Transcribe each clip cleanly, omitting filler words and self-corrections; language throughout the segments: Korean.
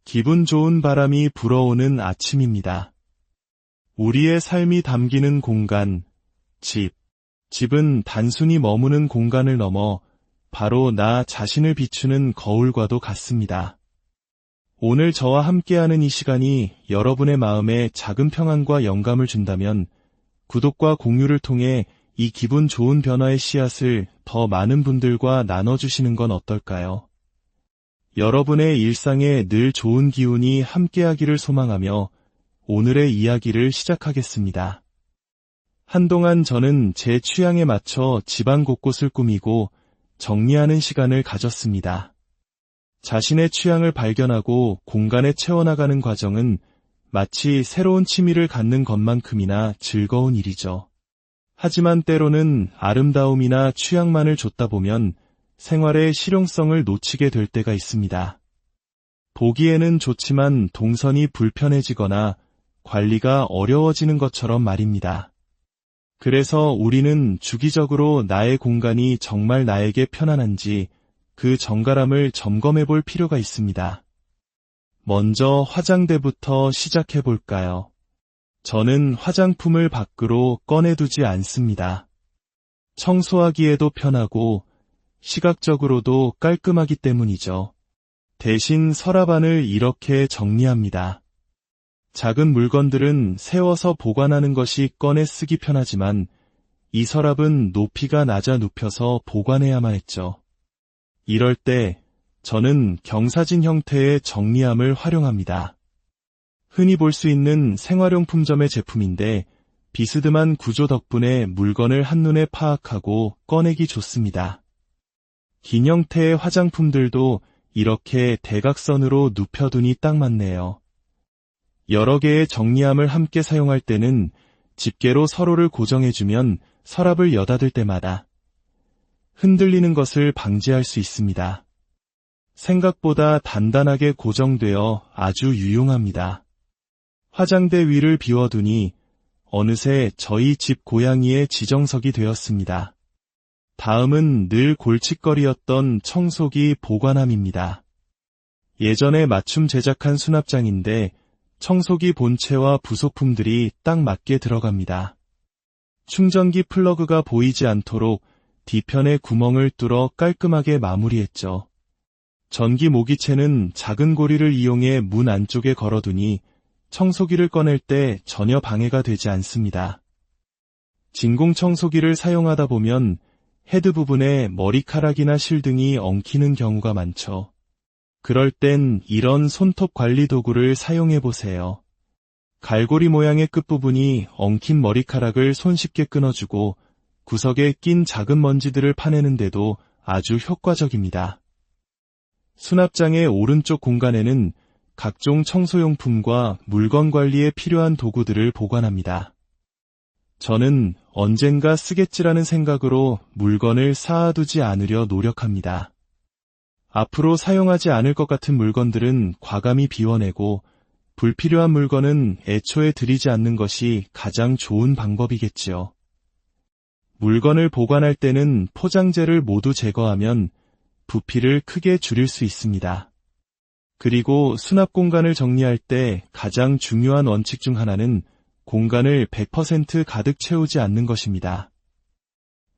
기분 좋은 바람이 불어오는 아침입니다. 우리의 삶이 담기는 공간, 집. 집은 단순히 머무는 공간을 넘어 바로 나 자신을 비추는 거울과도 같습니다. 오늘 저와 함께하는 이 시간이 여러분의 마음에 작은 평안과 영감을 준다면 구독과 공유를 통해 이 기분 좋은 변화의 씨앗을 더 많은 분들과 나눠주시는 건 어떨까요? 여러분의 일상에 늘 좋은 기운이 함께하기를 소망하며 오늘의 이야기를 시작하겠습니다. 한동안 저는 제 취향에 맞춰 집안 곳곳을 꾸미고 정리하는 시간을 가졌습니다. 자신의 취향을 발견하고 공간에 채워나가는 과정은 마치 새로운 취미를 갖는 것만큼이나 즐거운 일이죠. 하지만 때로는 아름다움이나 취향만을 좇다 보면 생활의 실용성을 놓치게 될 때가 있습니다. 보기에는 좋지만 동선이 불편해지거나 관리가 어려워지는 것처럼 말입니다. 그래서 우리는 주기적으로 나의 공간이 정말 나에게 편안한지 그 정갈함을 점검해 볼 필요가 있습니다. 먼저 화장대부터 시작해 볼까요? 저는 화장품을 밖으로 꺼내두지 않습니다. 청소하기에도 편하고 시각적으로도 깔끔하기 때문이죠. 대신 서랍 안을 이렇게 정리합니다. 작은 물건들은 세워서 보관하는 것이 꺼내 쓰기 편하지만 이 서랍은 높이가 낮아 눕혀서 보관해야만 했죠. 이럴 때 저는 경사진 형태의 정리함을 활용합니다. 흔히 볼 수 있는 생활용품점의 제품인데 비스듬한 구조 덕분에 물건을 한눈에 파악하고 꺼내기 좋습니다. 긴 형태의 화장품들도 이렇게 대각선으로 눕혀두니 딱 맞네요. 여러 개의 정리함을 함께 사용할 때는 집게로 서로를 고정해주면 서랍을 여닫을 때마다 흔들리는 것을 방지할 수 있습니다. 생각보다 단단하게 고정되어 아주 유용합니다. 화장대 위를 비워두니 어느새 저희 집 고양이의 지정석이 되었습니다. 다음은 늘 골칫거리였던 청소기 보관함입니다. 예전에 맞춤 제작한 수납장인데 청소기 본체와 부속품들이 딱 맞게 들어갑니다. 충전기 플러그가 보이지 않도록 뒤편에 구멍을 뚫어 깔끔하게 마무리했죠. 전기 모기채는 작은 고리를 이용해 문 안쪽에 걸어두니 청소기를 꺼낼 때 전혀 방해가 되지 않습니다. 진공 청소기를 사용하다 보면 헤드 부분에 머리카락이나 실 등이 엉키는 경우가 많죠. 그럴 땐 이런 손톱 관리 도구를 사용해 보세요. 갈고리 모양의 끝부분이 엉킨 머리카락을 손쉽게 끊어주고 구석에 낀 작은 먼지들을 파내는데도 아주 효과적입니다. 수납장의 오른쪽 공간에는 각종 청소용품과 물건 관리에 필요한 도구들을 보관합니다. 저는 언젠가 쓰겠지라는 생각으로 물건을 쌓아두지 않으려 노력합니다. 앞으로 사용하지 않을 것 같은 물건들은 과감히 비워내고 불필요한 물건은 애초에 들이지 않는 것이 가장 좋은 방법이겠지요. 물건을 보관할 때는 포장재를 모두 제거하면 부피를 크게 줄일 수 있습니다. 그리고 수납 공간을 정리할 때 가장 중요한 원칙 중 하나는 공간을 100% 가득 채우지 않는 것입니다.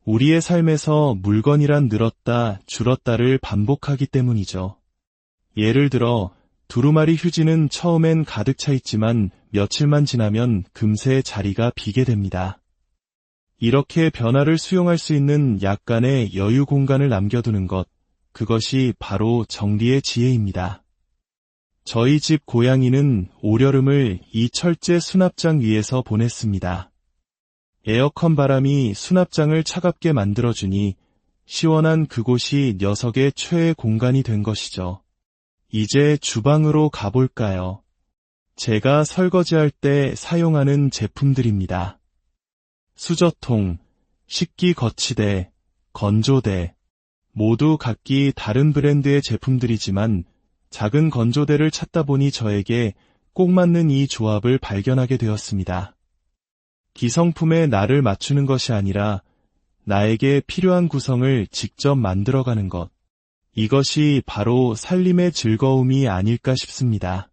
우리의 삶에서 물건이란 늘었다, 줄었다를 반복하기 때문이죠. 예를 들어 두루마리 휴지는 처음엔 가득 차 있지만 며칠만 지나면 금세 자리가 비게 됩니다. 이렇게 변화를 수용할 수 있는 약간의 여유 공간을 남겨두는 것, 그것이 바로 정리의 지혜입니다. 저희 집 고양이는 올여름을 이 철제 수납장 위에서 보냈습니다. 에어컨 바람이 수납장을 차갑게 만들어주니 시원한 그곳이 녀석의 최애 공간이 된 것이죠. 이제 주방으로 가볼까요? 제가 설거지할 때 사용하는 제품들입니다. 수저통, 식기 거치대, 건조대, 모두 각기 다른 브랜드의 제품들이지만 작은 건조대를 찾다 보니 저에게 꼭 맞는 이 조합을 발견하게 되었습니다. 기성품에 나를 맞추는 것이 아니라 나에게 필요한 구성을 직접 만들어가는 것. 이것이 바로 살림의 즐거움이 아닐까 싶습니다.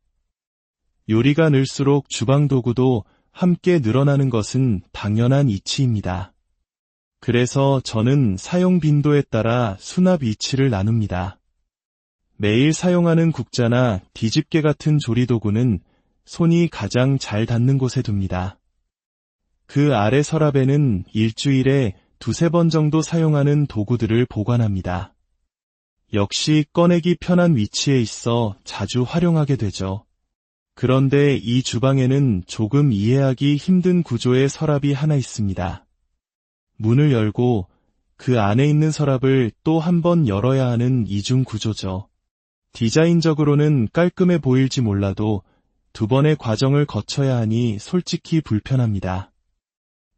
요리가 늘수록 주방 도구도 함께 늘어나는 것은 당연한 이치입니다. 그래서 저는 사용 빈도에 따라 수납 위치를 나눕니다. 매일 사용하는 국자나 뒤집개 같은 조리도구는 손이 가장 잘 닿는 곳에 둡니다. 그 아래 서랍에는 일주일에 2~3번 정도 사용하는 도구들을 보관합니다. 역시 꺼내기 편한 위치에 있어 자주 활용하게 되죠. 그런데 이 주방에는 조금 이해하기 힘든 구조의 서랍이 하나 있습니다. 문을 열고 그 안에 있는 서랍을 또 한 번 열어야 하는 이중 구조죠. 디자인적으로는 깔끔해 보일지 몰라도 2번의 과정을 거쳐야 하니 솔직히 불편합니다.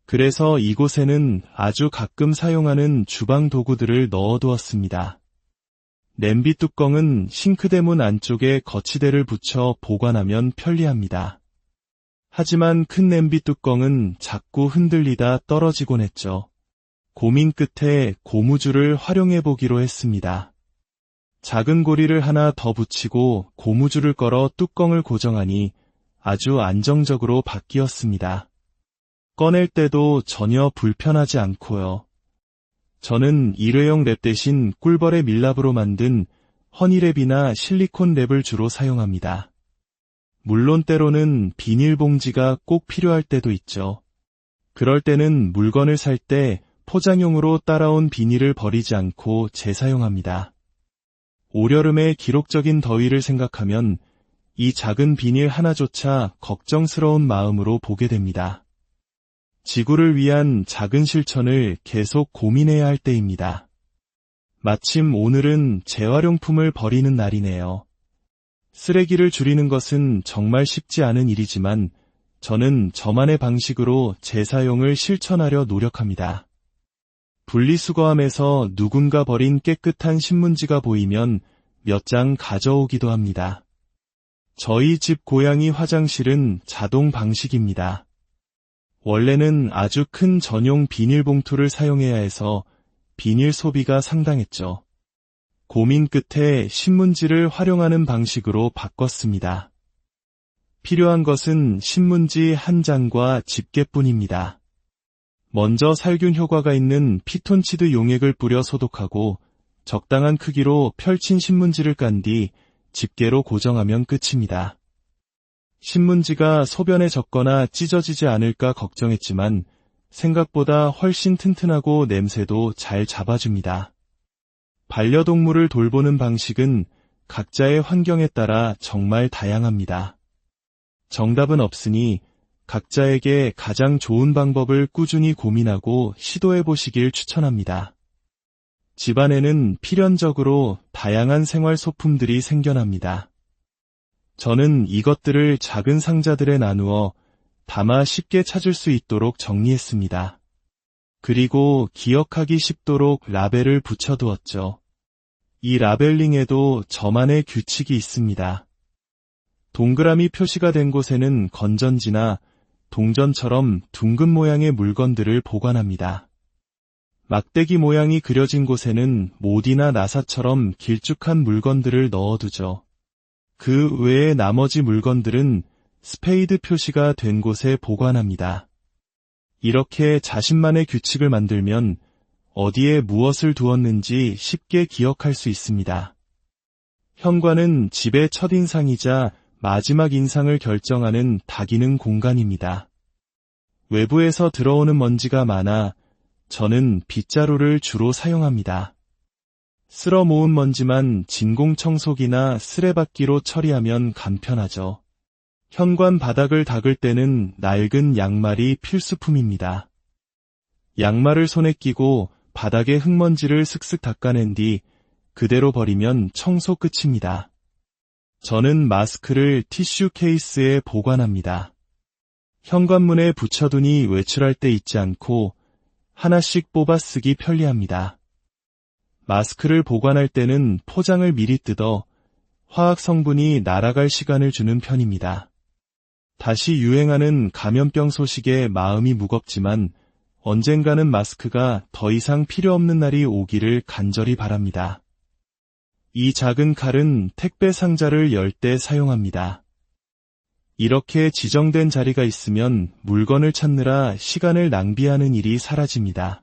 그래서 이곳에는 아주 가끔 사용하는 주방 도구들을 넣어두었습니다. 냄비 뚜껑은 싱크대 문 안쪽에 거치대를 붙여 보관하면 편리합니다. 하지만 큰 냄비 뚜껑은 자꾸 흔들리다 떨어지곤 했죠. 고민 끝에 고무줄을 활용해 보기로 했습니다. 작은 고리를 하나 더 붙이고 고무줄을 걸어 뚜껑을 고정하니 아주 안정적으로 바뀌었습니다. 꺼낼 때도 전혀 불편하지 않고요. 저는 일회용 랩 대신 꿀벌의 밀랍으로 만든 허니랩이나 실리콘 랩을 주로 사용합니다. 물론 때로는 비닐봉지가 꼭 필요할 때도 있죠. 그럴 때는 물건을 살 때 포장용으로 따라온 비닐을 버리지 않고 재사용합니다. 올여름의 기록적인 더위를 생각하면 이 작은 비닐 하나조차 걱정스러운 마음으로 보게 됩니다. 지구를 위한 작은 실천을 계속 고민해야 할 때입니다. 마침 오늘은 재활용품을 버리는 날이네요. 쓰레기를 줄이는 것은 정말 쉽지 않은 일이지만 저는 저만의 방식으로 재사용을 실천하려 노력합니다. 분리수거함에서 누군가 버린 깨끗한 신문지가 보이면 몇 장 가져오기도 합니다. 저희 집 고양이 화장실은 자동 방식입니다. 원래는 아주 큰 전용 비닐봉투를 사용해야 해서 비닐 소비가 상당했죠. 고민 끝에 신문지를 활용하는 방식으로 바꿨습니다. 필요한 것은 신문지 한 장과 집게뿐입니다. 먼저 살균 효과가 있는 피톤치드 용액을 뿌려 소독하고 적당한 크기로 펼친 신문지를 깐 뒤 집게로 고정하면 끝입니다. 신문지가 소변에 젖거나 찢어지지 않을까 걱정했지만 생각보다 훨씬 튼튼하고 냄새도 잘 잡아줍니다. 반려동물을 돌보는 방식은 각자의 환경에 따라 정말 다양합니다. 정답은 없으니 각자에게 가장 좋은 방법을 꾸준히 고민하고 시도해 보시길 추천합니다. 집안에는 필연적으로 다양한 생활 소품들이 생겨납니다. 저는 이것들을 작은 상자들에 나누어 담아 쉽게 찾을 수 있도록 정리했습니다. 그리고 기억하기 쉽도록 라벨을 붙여두었죠. 이 라벨링에도 저만의 규칙이 있습니다. 동그라미 표시가 된 곳에는 건전지나 동전처럼 둥근 모양의 물건들을 보관합니다. 막대기 모양이 그려진 곳에는 못이나 나사처럼 길쭉한 물건들을 넣어두죠. 그 외의 나머지 물건들은 스페이드 표시가 된 곳에 보관합니다. 이렇게 자신만의 규칙을 만들면 어디에 무엇을 두었는지 쉽게 기억할 수 있습니다. 현관은 집의 첫인상이자 마지막 인상을 결정하는 다기능 공간입니다. 외부에서 들어오는 먼지가 많아 저는 빗자루를 주로 사용합니다. 쓸어 모은 먼지만 진공청소기나 쓰레받기로 처리하면 간편하죠. 현관 바닥을 닦을 때는 낡은 양말이 필수품입니다. 양말을 손에 끼고 바닥에 흙먼지를 슥슥 닦아낸 뒤 그대로 버리면 청소 끝입니다. 저는 마스크를 티슈 케이스에 보관합니다. 현관문에 붙여두니 외출할 때 잊지 않고 하나씩 뽑아 쓰기 편리합니다. 마스크를 보관할 때는 포장을 미리 뜯어 화학 성분이 날아갈 시간을 주는 편입니다. 다시 유행하는 감염병 소식에 마음이 무겁지만 언젠가는 마스크가 더 이상 필요 없는 날이 오기를 간절히 바랍니다. 이 작은 칼은 택배 상자를 열 때 사용합니다. 이렇게 지정된 자리가 있으면 물건을 찾느라 시간을 낭비하는 일이 사라집니다.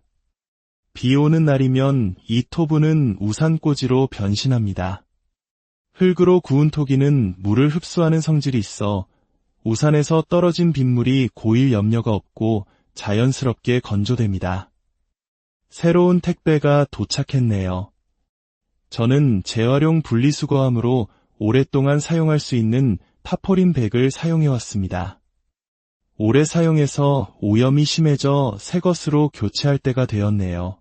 비 오는 날이면 이 토분은 우산꽂이로 변신합니다. 흙으로 구운 토기는 물을 흡수하는 성질이 있어 우산에서 떨어진 빗물이 고일 염려가 없고 자연스럽게 건조됩니다. 새로운 택배가 도착했네요. 저는 재활용 분리수거함으로 오랫동안 사용할 수 있는 타포린 백을 사용해왔습니다. 오래 사용해서 오염이 심해져 새 것으로 교체할 때가 되었네요.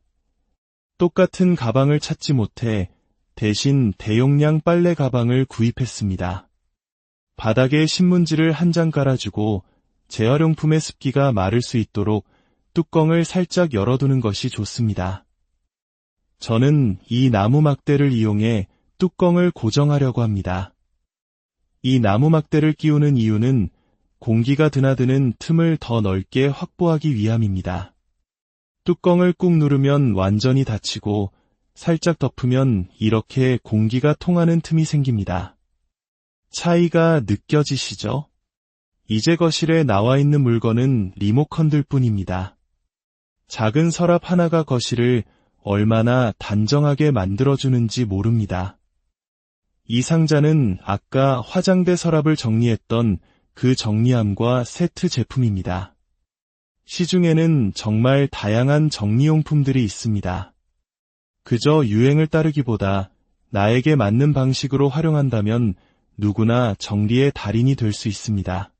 똑같은 가방을 찾지 못해 대신 대용량 빨래 가방을 구입했습니다. 바닥에 신문지를 한 장 깔아주고 재활용품의 습기가 마를 수 있도록 뚜껑을 살짝 열어두는 것이 좋습니다. 저는 이 나무 막대를 이용해 뚜껑을 고정하려고 합니다. 이 나무 막대를 끼우는 이유는 공기가 드나드는 틈을 더 넓게 확보하기 위함입니다. 뚜껑을 꾹 누르면 완전히 닫히고 살짝 덮으면 이렇게 공기가 통하는 틈이 생깁니다. 차이가 느껴지시죠? 이제 거실에 나와 있는 물건은 리모컨들 뿐입니다. 작은 서랍 하나가 거실을 얼마나 단정하게 만들어주는지 모릅니다. 이 상자는 아까 화장대 서랍을 정리했던 그 정리함과 세트 제품입니다. 시중에는 정말 다양한 정리용품들이 있습니다. 그저 유행을 따르기보다 나에게 맞는 방식으로 활용한다면 누구나 정리의 달인이 될 수 있습니다.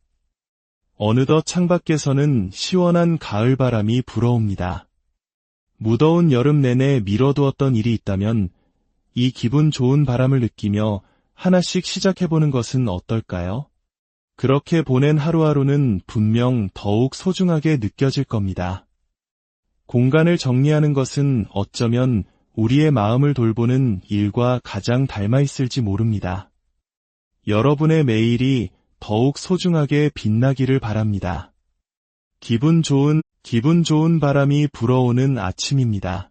어느덧 창밖에서는 시원한 가을바람이 불어옵니다. 무더운 여름 내내 미뤄두었던 일이 있다면 이 기분 좋은 바람을 느끼며 하나씩 시작해보는 것은 어떨까요? 그렇게 보낸 하루하루는 분명 더욱 소중하게 느껴질 겁니다. 공간을 정리하는 것은 어쩌면 우리의 마음을 돌보는 일과 가장 닮아 있을지 모릅니다. 여러분의 매일이 더욱 소중하게 빛나기를 바랍니다. 기분 좋은 바람이 불어오는 아침입니다.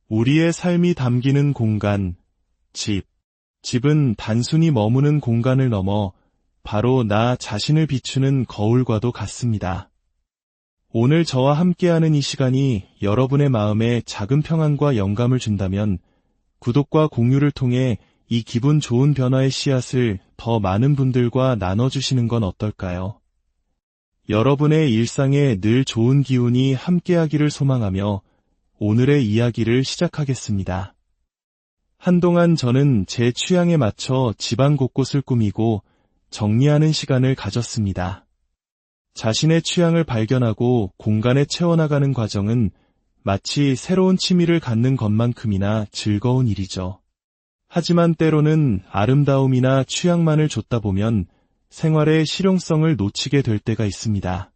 우리의 삶이 담기는 공간, 집은 단순히 머무는 공간을 넘어 바로 나 자신을 비추는 거울과도 같습니다. 오늘 저와 함께하는 이 시간이 여러분의 마음에 작은 평안과 영감을 준다면 구독과 공유를 통해 이 기분 좋은 변화의 씨앗을 더 많은 분들과 나눠주시는 건 어떨까요? 여러분의 일상에 늘 좋은 기운이 함께하기를 소망하며 오늘의 이야기를 시작하겠습니다. 한동안 저는 제 취향에 맞춰 집안 곳곳을 꾸미고 정리하는 시간을 가졌습니다. 자신의 취향을 발견하고 공간에 채워나가는 과정은 마치 새로운 취미를 갖는 것만큼이나 즐거운 일이죠. 하지만 때로는 아름다움이나 취향만을 좇다 보면 생활의 실용성을 놓치게 될 때가 있습니다.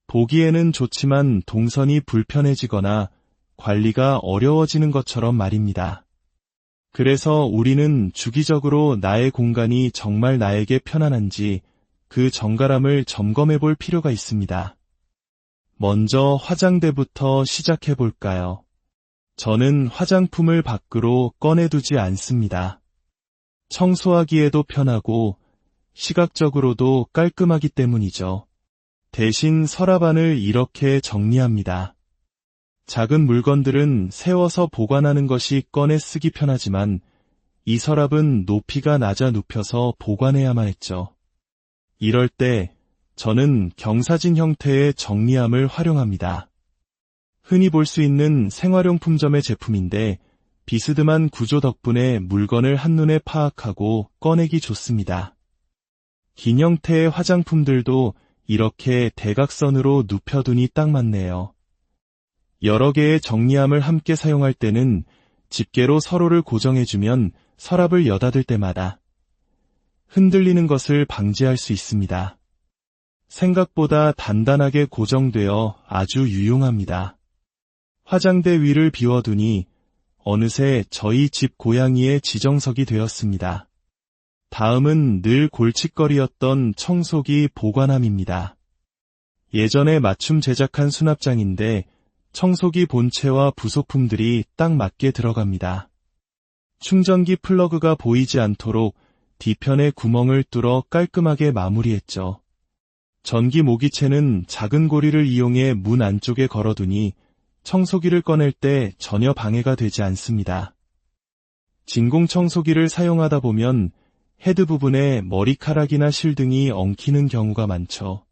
보기에는 좋지만 동선이 불편해지거나 관리가 어려워지는 것처럼 말입니다. 그래서 우리는 주기적으로 나의 공간이 정말 나에게 편안한지 그 정갈함을 점검해 볼 필요가 있습니다. 먼저 화장대부터 시작해 볼까요? 저는 화장품을 밖으로 꺼내두지 않습니다. 청소하기에도 편하고 시각적으로도 깔끔하기 때문이죠. 대신 서랍 안을 이렇게 정리합니다. 작은 물건들은 세워서 보관하는 것이 꺼내 쓰기 편하지만 이 서랍은 높이가 낮아 눕혀서 보관해야만 했죠. 이럴 때 저는 경사진 형태의 정리함을 활용합니다. 흔히 볼 수 있는 생활용품점의 제품인데 비스듬한 구조 덕분에 물건을 한눈에 파악하고 꺼내기 좋습니다. 긴 형태의 화장품들도 이렇게 대각선으로 눕혀두니 딱 맞네요. 여러 개의 정리함을 함께 사용할 때는 집게로 서로를 고정해주면 서랍을 여닫을 때마다 흔들리는 것을 방지할 수 있습니다. 생각보다 단단하게 고정되어 아주 유용합니다. 화장대 위를 비워두니 어느새 저희 집 고양이의 지정석이 되었습니다. 다음은 늘 골칫거리였던 청소기 보관함입니다. 예전에 맞춤 제작한 수납장인데 청소기 본체와 부속품들이 딱 맞게 들어갑니다. 충전기 플러그가 보이지 않도록 뒤편에 구멍을 뚫어 깔끔하게 마무리했죠. 전기 모기채는 작은 고리를 이용해 문 안쪽에 걸어두니 청소기를 꺼낼 때 전혀 방해가 되지 않습니다. 진공 청소기를 사용하다 보면 헤드 부분에 머리카락이나 실 등이 엉키는 경우가 많죠.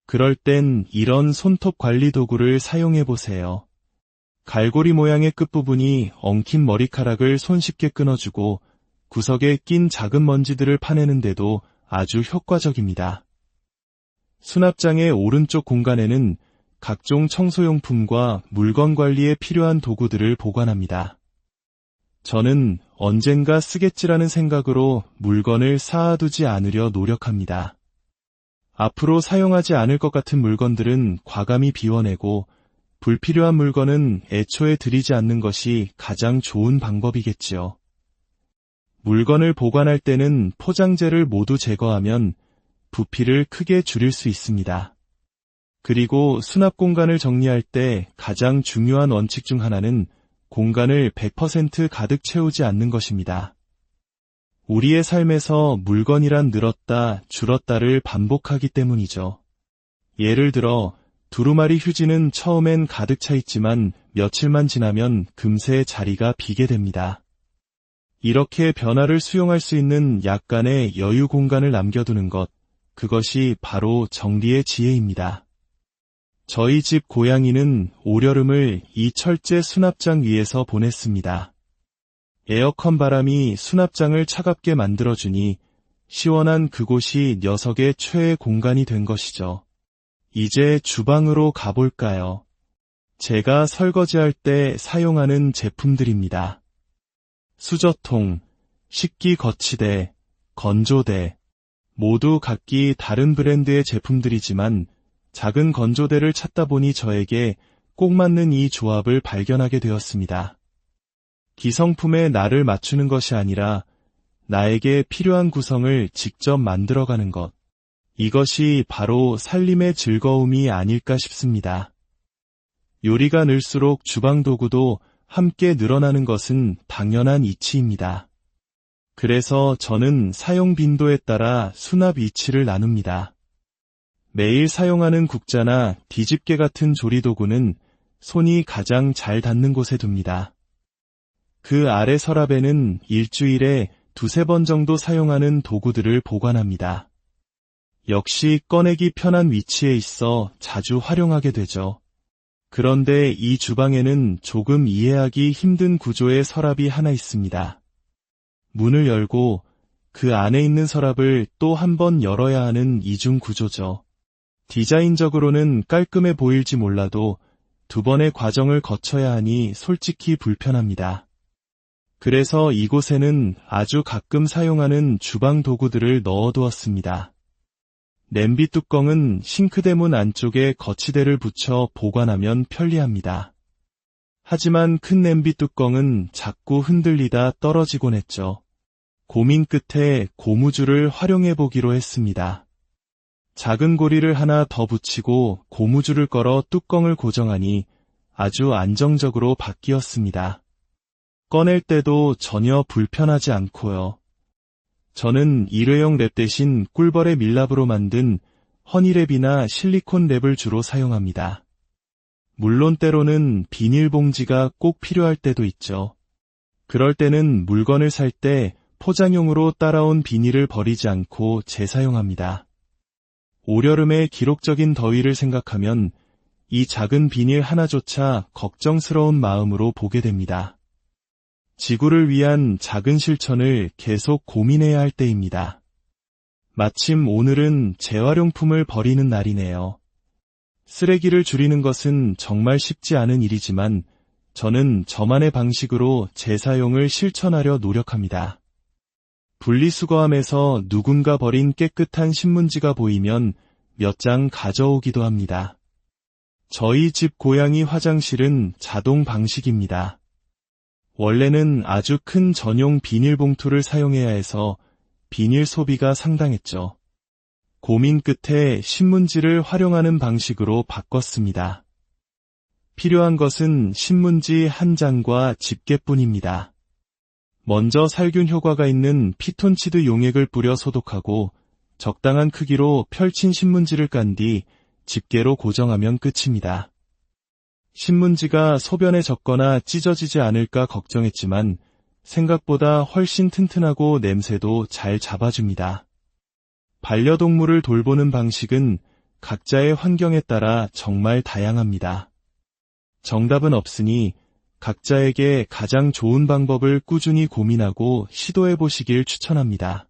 그럴 땐 이런 손톱 관리 도구를 사용해 보세요. 갈고리 모양의 끝부분이 엉킨 머리카락을 손쉽게 끊어주고 구석에 낀 작은 먼지들을 파내는 데도 아주 효과적입니다. 수납장의 오른쪽 공간에는 각종 청소용품과 물건 관리에 필요한 도구들을 보관합니다. 저는 언젠가 쓰겠지라는 생각으로 물건을 쌓아두지 않으려 노력합니다. 앞으로 사용하지 않을 것 같은 물건들은 과감히 비워내고 불필요한 물건은 애초에 들이지 않는 것이 가장 좋은 방법이겠지요. 물건을 보관할 때는 포장재를 모두 제거하면 부피를 크게 줄일 수 있습니다. 그리고 수납 공간을 정리할 때 가장 중요한 원칙 중 하나는 공간을 100% 가득 채우지 않는 것입니다. 우리의 삶에서 물건이란 늘었다, 줄었다를 반복하기 때문이죠. 예를 들어 두루마리 휴지는 처음엔 가득 차 있지만 며칠만 지나면 금세 자리가 비게 됩니다. 이렇게 변화를 수용할 수 있는 약간의 여유 공간을 남겨두는 것, 그것이 바로 정리의 지혜입니다. 저희 집 고양이는 올여름을 이 철제 수납장 위에서 보냈습니다. 에어컨 바람이 수납장을 차갑게 만들어주니 시원한 그곳이 녀석의 최애 공간이 된 것이죠. 이제 주방으로 가볼까요? 제가 설거지할 때 사용하는 제품들입니다. 수저통, 식기 거치대, 건조대, 모두 각기 다른 브랜드의 제품들이지만 작은 건조대를 찾다 보니 저에게 꼭 맞는 이 조합을 발견하게 되었습니다. 기성품에 나를 맞추는 것이 아니라 나에게 필요한 구성을 직접 만들어가는 것. 이것이 바로 살림의 즐거움이 아닐까 싶습니다. 요리가 늘수록 주방 도구도 함께 늘어나는 것은 당연한 이치입니다. 그래서 저는 사용 빈도에 따라 수납 위치를 나눕니다. 매일 사용하는 국자나 뒤집개 같은 조리도구는 손이 가장 잘 닿는 곳에 둡니다. 그 아래 서랍에는 일주일에 2-3번 정도 사용하는 도구들을 보관합니다. 역시 꺼내기 편한 위치에 있어 자주 활용하게 되죠. 그런데 이 주방에는 조금 이해하기 힘든 구조의 서랍이 하나 있습니다. 문을 열고 그 안에 있는 서랍을 또 한 번 열어야 하는 이중 구조죠. 디자인적으로는 깔끔해 보일지 몰라도 2번의 과정을 거쳐야 하니 솔직히 불편합니다. 그래서 이곳에는 아주 가끔 사용하는 주방 도구들을 넣어두었습니다. 냄비 뚜껑은 싱크대 문 안쪽에 거치대를 붙여 보관하면 편리합니다. 하지만 큰 냄비 뚜껑은 자꾸 흔들리다 떨어지곤 했죠. 고민 끝에 고무줄을 활용해 보기로 했습니다. 작은 고리를 하나 더 붙이고 고무줄을 걸어 뚜껑을 고정하니 아주 안정적으로 바뀌었습니다. 꺼낼 때도 전혀 불편하지 않고요. 저는 일회용 랩 대신 꿀벌의 밀랍으로 만든 허니랩이나 실리콘 랩을 주로 사용합니다. 물론 때로는 비닐봉지가 꼭 필요할 때도 있죠. 그럴 때는 물건을 살 때 포장용으로 따라온 비닐을 버리지 않고 재사용합니다. 올여름의 기록적인 더위를 생각하면 이 작은 비닐 하나조차 걱정스러운 마음으로 보게 됩니다. 지구를 위한 작은 실천을 계속 고민해야 할 때입니다. 마침 오늘은 재활용품을 버리는 날이네요. 쓰레기를 줄이는 것은 정말 쉽지 않은 일이지만 저는 저만의 방식으로 재사용을 실천하려 노력합니다. 분리수거함에서 누군가 버린 깨끗한 신문지가 보이면 몇 장 가져오기도 합니다. 저희 집 고양이 화장실은 자동 방식입니다. 원래는 아주 큰 전용 비닐봉투를 사용해야 해서 비닐 소비가 상당했죠. 고민 끝에 신문지를 활용하는 방식으로 바꿨습니다. 필요한 것은 신문지 한 장과 집게뿐입니다. 먼저 살균 효과가 있는 피톤치드 용액을 뿌려 소독하고 적당한 크기로 펼친 신문지를 깐 뒤 집게로 고정하면 끝입니다. 신문지가 소변에 젖거나 찢어지지 않을까 걱정했지만 생각보다 훨씬 튼튼하고 냄새도 잘 잡아줍니다. 반려동물을 돌보는 방식은 각자의 환경에 따라 정말 다양합니다. 정답은 없으니 각자에게 가장 좋은 방법을 꾸준히 고민하고 시도해 보시길 추천합니다.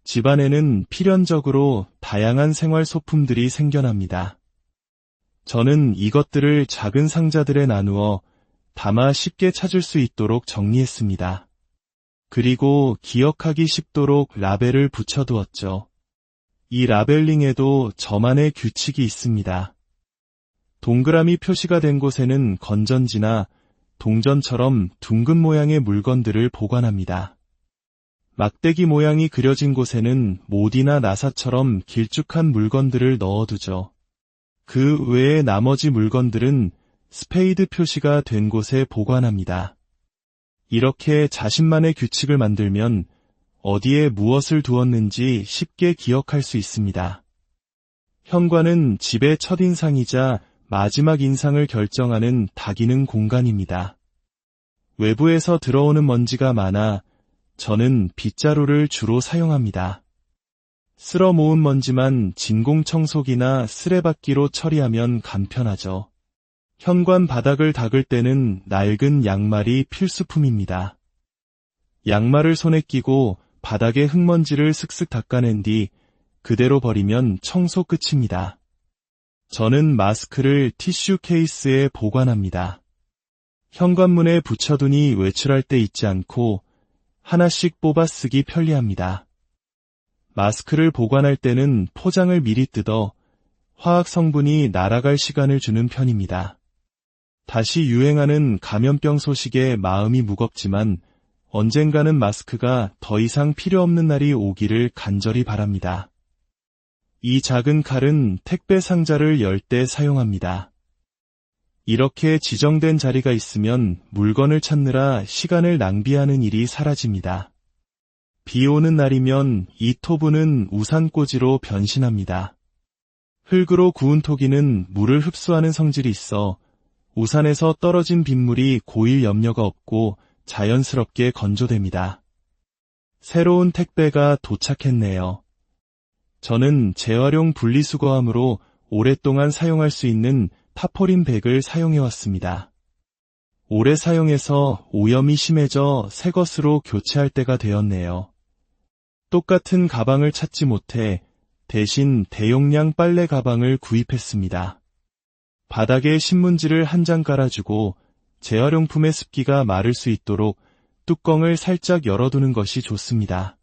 집안에는 필연적으로 다양한 생활 소품들이 생겨납니다. 저는 이것들을 작은 상자들에 나누어 담아 쉽게 찾을 수 있도록 정리했습니다. 그리고 기억하기 쉽도록 라벨을 붙여두었죠. 이 라벨링에도 저만의 규칙이 있습니다. 동그라미 표시가 된 곳에는 건전지나 동전처럼 둥근 모양의 물건들을 보관합니다. 막대기 모양이 그려진 곳에는 못이나 나사처럼 길쭉한 물건들을 넣어두죠. 그 외의 나머지 물건들은 스페이드 표시가 된 곳에 보관합니다. 이렇게 자신만의 규칙을 만들면 어디에 무엇을 두었는지 쉽게 기억할 수 있습니다. 현관은 집의 첫인상이자 마지막 인상을 결정하는 다기능 공간입니다. 외부에서 들어오는 먼지가 많아 저는 빗자루를 주로 사용합니다. 쓸어 모은 먼지만 진공청소기나 쓰레받기로 처리하면 간편하죠. 현관 바닥을 닦을 때는 낡은 양말이 필수품입니다. 양말을 손에 끼고 바닥에 흙먼지를 슥슥 닦아낸 뒤 그대로 버리면 청소 끝입니다. 저는 마스크를 티슈 케이스에 보관합니다. 현관문에 붙여두니 외출할 때 잊지 않고 하나씩 뽑아 쓰기 편리합니다. 마스크를 보관할 때는 포장을 미리 뜯어 화학 성분이 날아갈 시간을 주는 편입니다. 다시 유행하는 감염병 소식에 마음이 무겁지만 언젠가는 마스크가 더 이상 필요 없는 날이 오기를 간절히 바랍니다. 이 작은 칼은 택배 상자를 열 때 사용합니다. 이렇게 지정된 자리가 있으면 물건을 찾느라 시간을 낭비하는 일이 사라집니다. 비 오는 날이면 이 토분은 우산꽂이로 변신합니다. 흙으로 구운 토기는 물을 흡수하는 성질이 있어 우산에서 떨어진 빗물이 고일 염려가 없고 자연스럽게 건조됩니다. 새로운 택배가 도착했네요. 저는 재활용 분리수거함으로 오랫동안 사용할 수 있는 타포린 백을 사용해왔습니다. 오래 사용해서 오염이 심해져 새 것으로 교체할 때가 되었네요. 똑같은 가방을 찾지 못해 대신 대용량 빨래 가방을 구입했습니다. 바닥에 신문지를 한 장 깔아주고 재활용품의 습기가 마를 수 있도록 뚜껑을 살짝 열어두는 것이 좋습니다.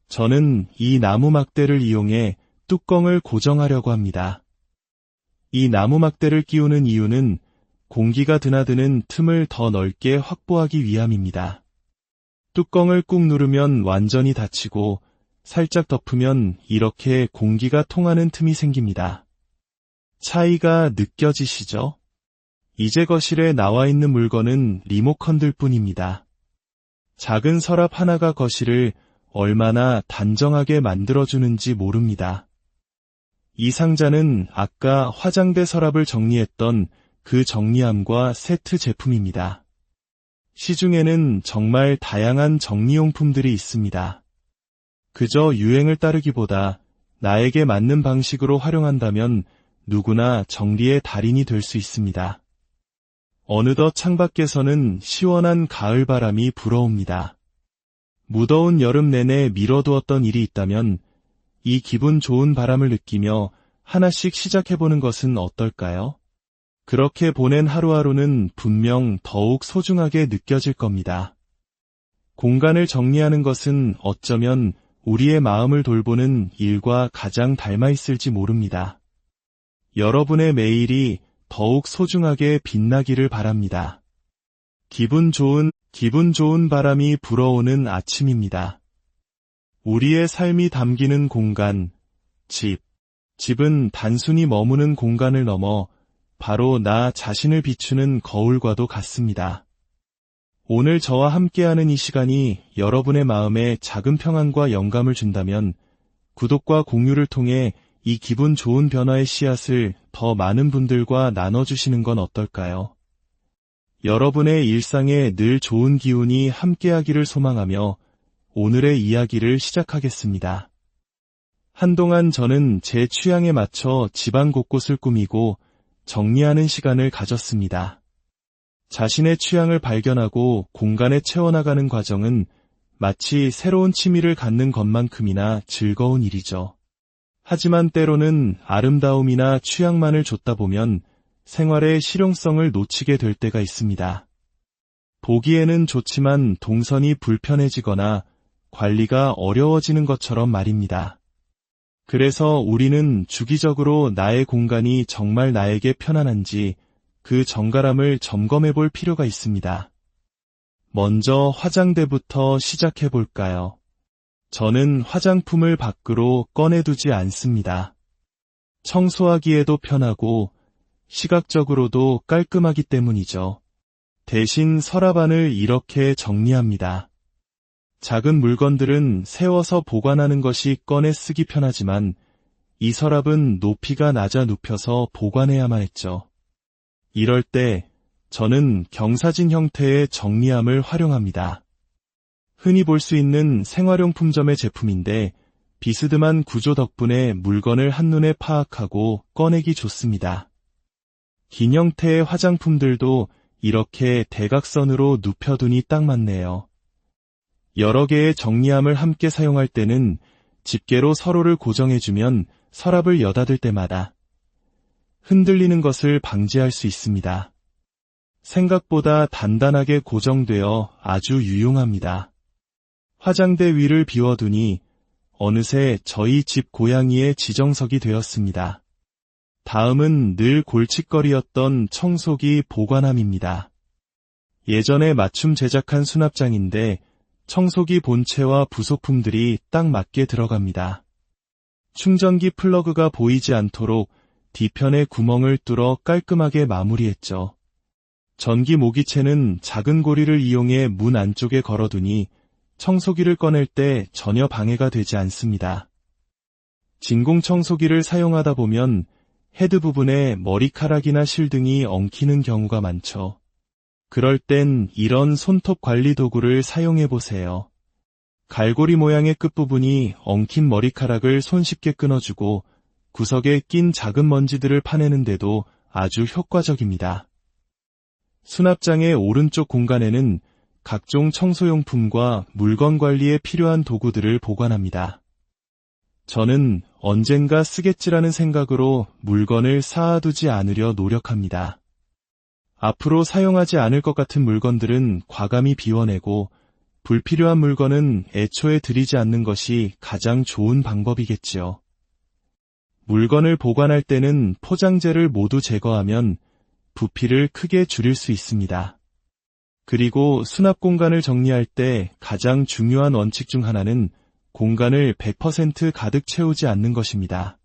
저는 이 나무 막대를 이용해 뚜껑을 고정하려고 합니다. 이 나무 막대를 끼우는 이유는 공기가 드나드는 틈을 더 넓게 확보하기 위함입니다. 뚜껑을 꾹 누르면 완전히 닫히고 살짝 덮으면 이렇게 공기가 통하는 틈이 생깁니다. 차이가 느껴지시죠? 이제 거실에 나와 있는 물건은 리모컨들 뿐입니다. 작은 서랍 하나가 거실을 얼마나 단정하게 만들어주는지 모릅니다. 이 상자는 아까 화장대 서랍을 정리했던 그 정리함과 세트 제품입니다. 시중에는 정말 다양한 정리용품들이 있습니다. 그저 유행을 따르기보다 나에게 맞는 방식으로 활용한다면 누구나 정리의 달인이 될 수 있습니다. 어느덧 창밖에서는 시원한 가을바람이 불어옵니다. 무더운 여름 내내 미뤄두었던 일이 있다면 이 기분 좋은 바람을 느끼며 하나씩 시작해보는 것은 어떨까요? 그렇게 보낸 하루하루는 분명 더욱 소중하게 느껴질 겁니다. 공간을 정리하는 것은 어쩌면 우리의 마음을 돌보는 일과 가장 닮아 있을지 모릅니다. 여러분의 매일이 더욱 소중하게 빛나기를 바랍니다. 기분 좋은 바람이 불어오는 아침입니다. 우리의 삶이 담기는 공간, 집. 집은 단순히 머무는 공간을 넘어 바로 나 자신을 비추는 거울과도 같습니다. 오늘 저와 함께하는 이 시간이 여러분의 마음에 작은 평안과 영감을 준다면 구독과 공유를 통해 이 기분 좋은 변화의 씨앗을 더 많은 분들과 나눠주시는 건 어떨까요? 여러분의 일상에 늘 좋은 기운이 함께하기를 소망하며 오늘의 이야기를 시작하겠습니다. 한동안 저는 제 취향에 맞춰 집안 곳곳을 꾸미고 정리하는 시간을 가졌습니다. 자신의 취향을 발견하고 공간에 채워나가는 과정은 마치 새로운 취미를 갖는 것만큼이나 즐거운 일이죠. 하지만 때로는 아름다움이나 취향만을 좇다 보면 생활의 실용성을 놓치게 될 때가 있습니다. 보기에는 좋지만 동선이 불편해지거나 관리가 어려워지는 것처럼 말입니다. 그래서 우리는 주기적으로 나의 공간이 정말 나에게 편안한지 그 정갈함을 점검해 볼 필요가 있습니다. 먼저 화장대부터 시작해 볼까요? 저는 화장품을 밖으로 꺼내두지 않습니다. 청소하기에도 편하고 시각적으로도 깔끔하기 때문이죠. 대신 서랍안을 이렇게 정리합니다. 작은 물건들은 세워서 보관하는 것이 꺼내 쓰기 편하지만 이 서랍은 높이가 낮아 눕혀서 보관해야만 했죠. 이럴 때 저는 경사진 형태의 정리함을 활용합니다. 흔히 볼 수 있는 생활용품점의 제품인데 비스듬한 구조 덕분에 물건을 한눈에 파악하고 꺼내기 좋습니다. 긴 형태의 화장품들도 이렇게 대각선으로 눕혀두니 딱 맞네요. 여러 개의 정리함을 함께 사용할 때는 집게로 서로를 고정해주면 서랍을 여닫을 때마다 흔들리는 것을 방지할 수 있습니다. 생각보다 단단하게 고정되어 아주 유용합니다. 화장대 위를 비워두니 어느새 저희 집 고양이의 지정석이 되었습니다. 다음은 늘 골칫거리였던 청소기 보관함입니다. 예전에 맞춤 제작한 수납장인데 청소기 본체와 부속품들이 딱 맞게 들어갑니다. 충전기 플러그가 보이지 않도록 뒤편에 구멍을 뚫어 깔끔하게 마무리했죠. 전기 모기채는 작은 고리를 이용해 문 안쪽에 걸어두니 청소기를 꺼낼 때 전혀 방해가 되지 않습니다. 진공 청소기를 사용하다 보면 헤드 부분에 머리카락이나 실 등이 엉키는 경우가 많죠. 그럴 땐 이런 손톱 관리 도구를 사용해 보세요. 갈고리 모양의 끝부분이 엉킨 머리카락을 손쉽게 끊어주고 구석에 낀 작은 먼지들을 파내는데도 아주 효과적입니다. 수납장의 오른쪽 공간에는 각종 청소용품과 물건 관리에 필요한 도구들을 보관합니다. 저는 언젠가 쓰겠지라는 생각으로 물건을 쌓아두지 않으려 노력합니다. 앞으로 사용하지 않을 것 같은 물건들은 과감히 비워내고 불필요한 물건은 애초에 들이지 않는 것이 가장 좋은 방법이겠지요. 물건을 보관할 때는 포장재를 모두 제거하면 부피를 크게 줄일 수 있습니다. 그리고 수납 공간을 정리할 때 가장 중요한 원칙 중 하나는 공간을 100% 가득 채우지 않는 것입니다.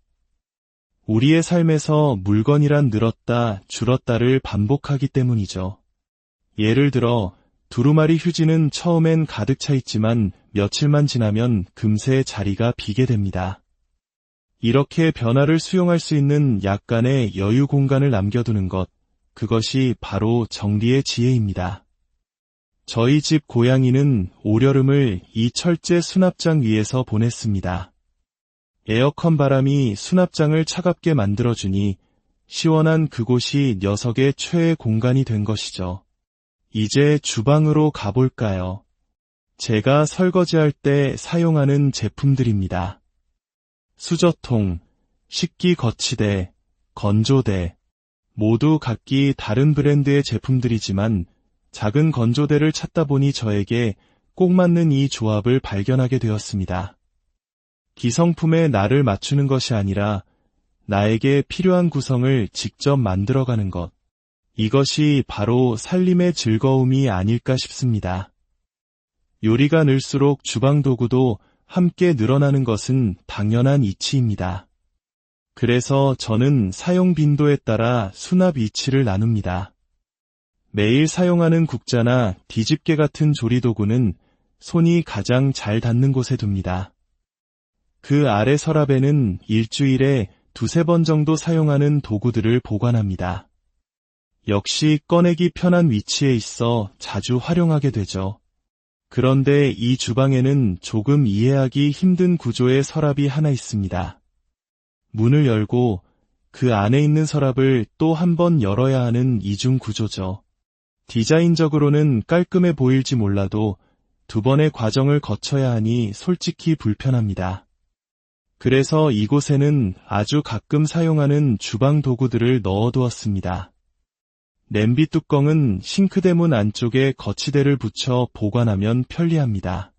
우리의 삶에서 물건이란 늘었다, 줄었다를 반복하기 때문이죠. 예를 들어 두루마리 휴지는 처음엔 가득 차 있지만 며칠만 지나면 금세 자리가 비게 됩니다. 이렇게 변화를 수용할 수 있는 약간의 여유 공간을 남겨두는 것, 그것이 바로 정리의 지혜입니다. 저희 집 고양이는 올여름을 이 철제 수납장 위에서 보냈습니다. 에어컨 바람이 수납장을 차갑게 만들어주니 시원한 그곳이 녀석의 최애 공간이 된 것이죠. 이제 주방으로 가볼까요? 제가 설거지할 때 사용하는 제품들입니다. 수저통, 식기 거치대, 건조대, 모두 각기 다른 브랜드의 제품들이지만 작은 건조대를 찾다 보니 저에게 꼭 맞는 이 조합을 발견하게 되었습니다. 기성품에 나를 맞추는 것이 아니라 나에게 필요한 구성을 직접 만들어가는 것. 이것이 바로 살림의 즐거움이 아닐까 싶습니다. 요리가 늘수록 주방 도구도 함께 늘어나는 것은 당연한 이치입니다. 그래서 저는 사용 빈도에 따라 수납 위치를 나눕니다. 매일 사용하는 국자나 뒤집개 같은 조리도구는 손이 가장 잘 닿는 곳에 둡니다. 그 아래 서랍에는 일주일에 두세 번 정도 사용하는 도구들을 보관합니다. 역시 꺼내기 편한 위치에 있어 자주 활용하게 되죠. 그런데 이 주방에는 조금 이해하기 힘든 구조의 서랍이 하나 있습니다. 문을 열고 그 안에 있는 서랍을 또 한 번 열어야 하는 이중 구조죠. 디자인적으로는 깔끔해 보일지 몰라도 두 번의 과정을 거쳐야 하니 솔직히 불편합니다. 그래서 이곳에는 아주 가끔 사용하는 주방 도구들을 넣어두었습니다. 냄비 뚜껑은 싱크대 문 안쪽에 거치대를 붙여 보관하면 편리합니다.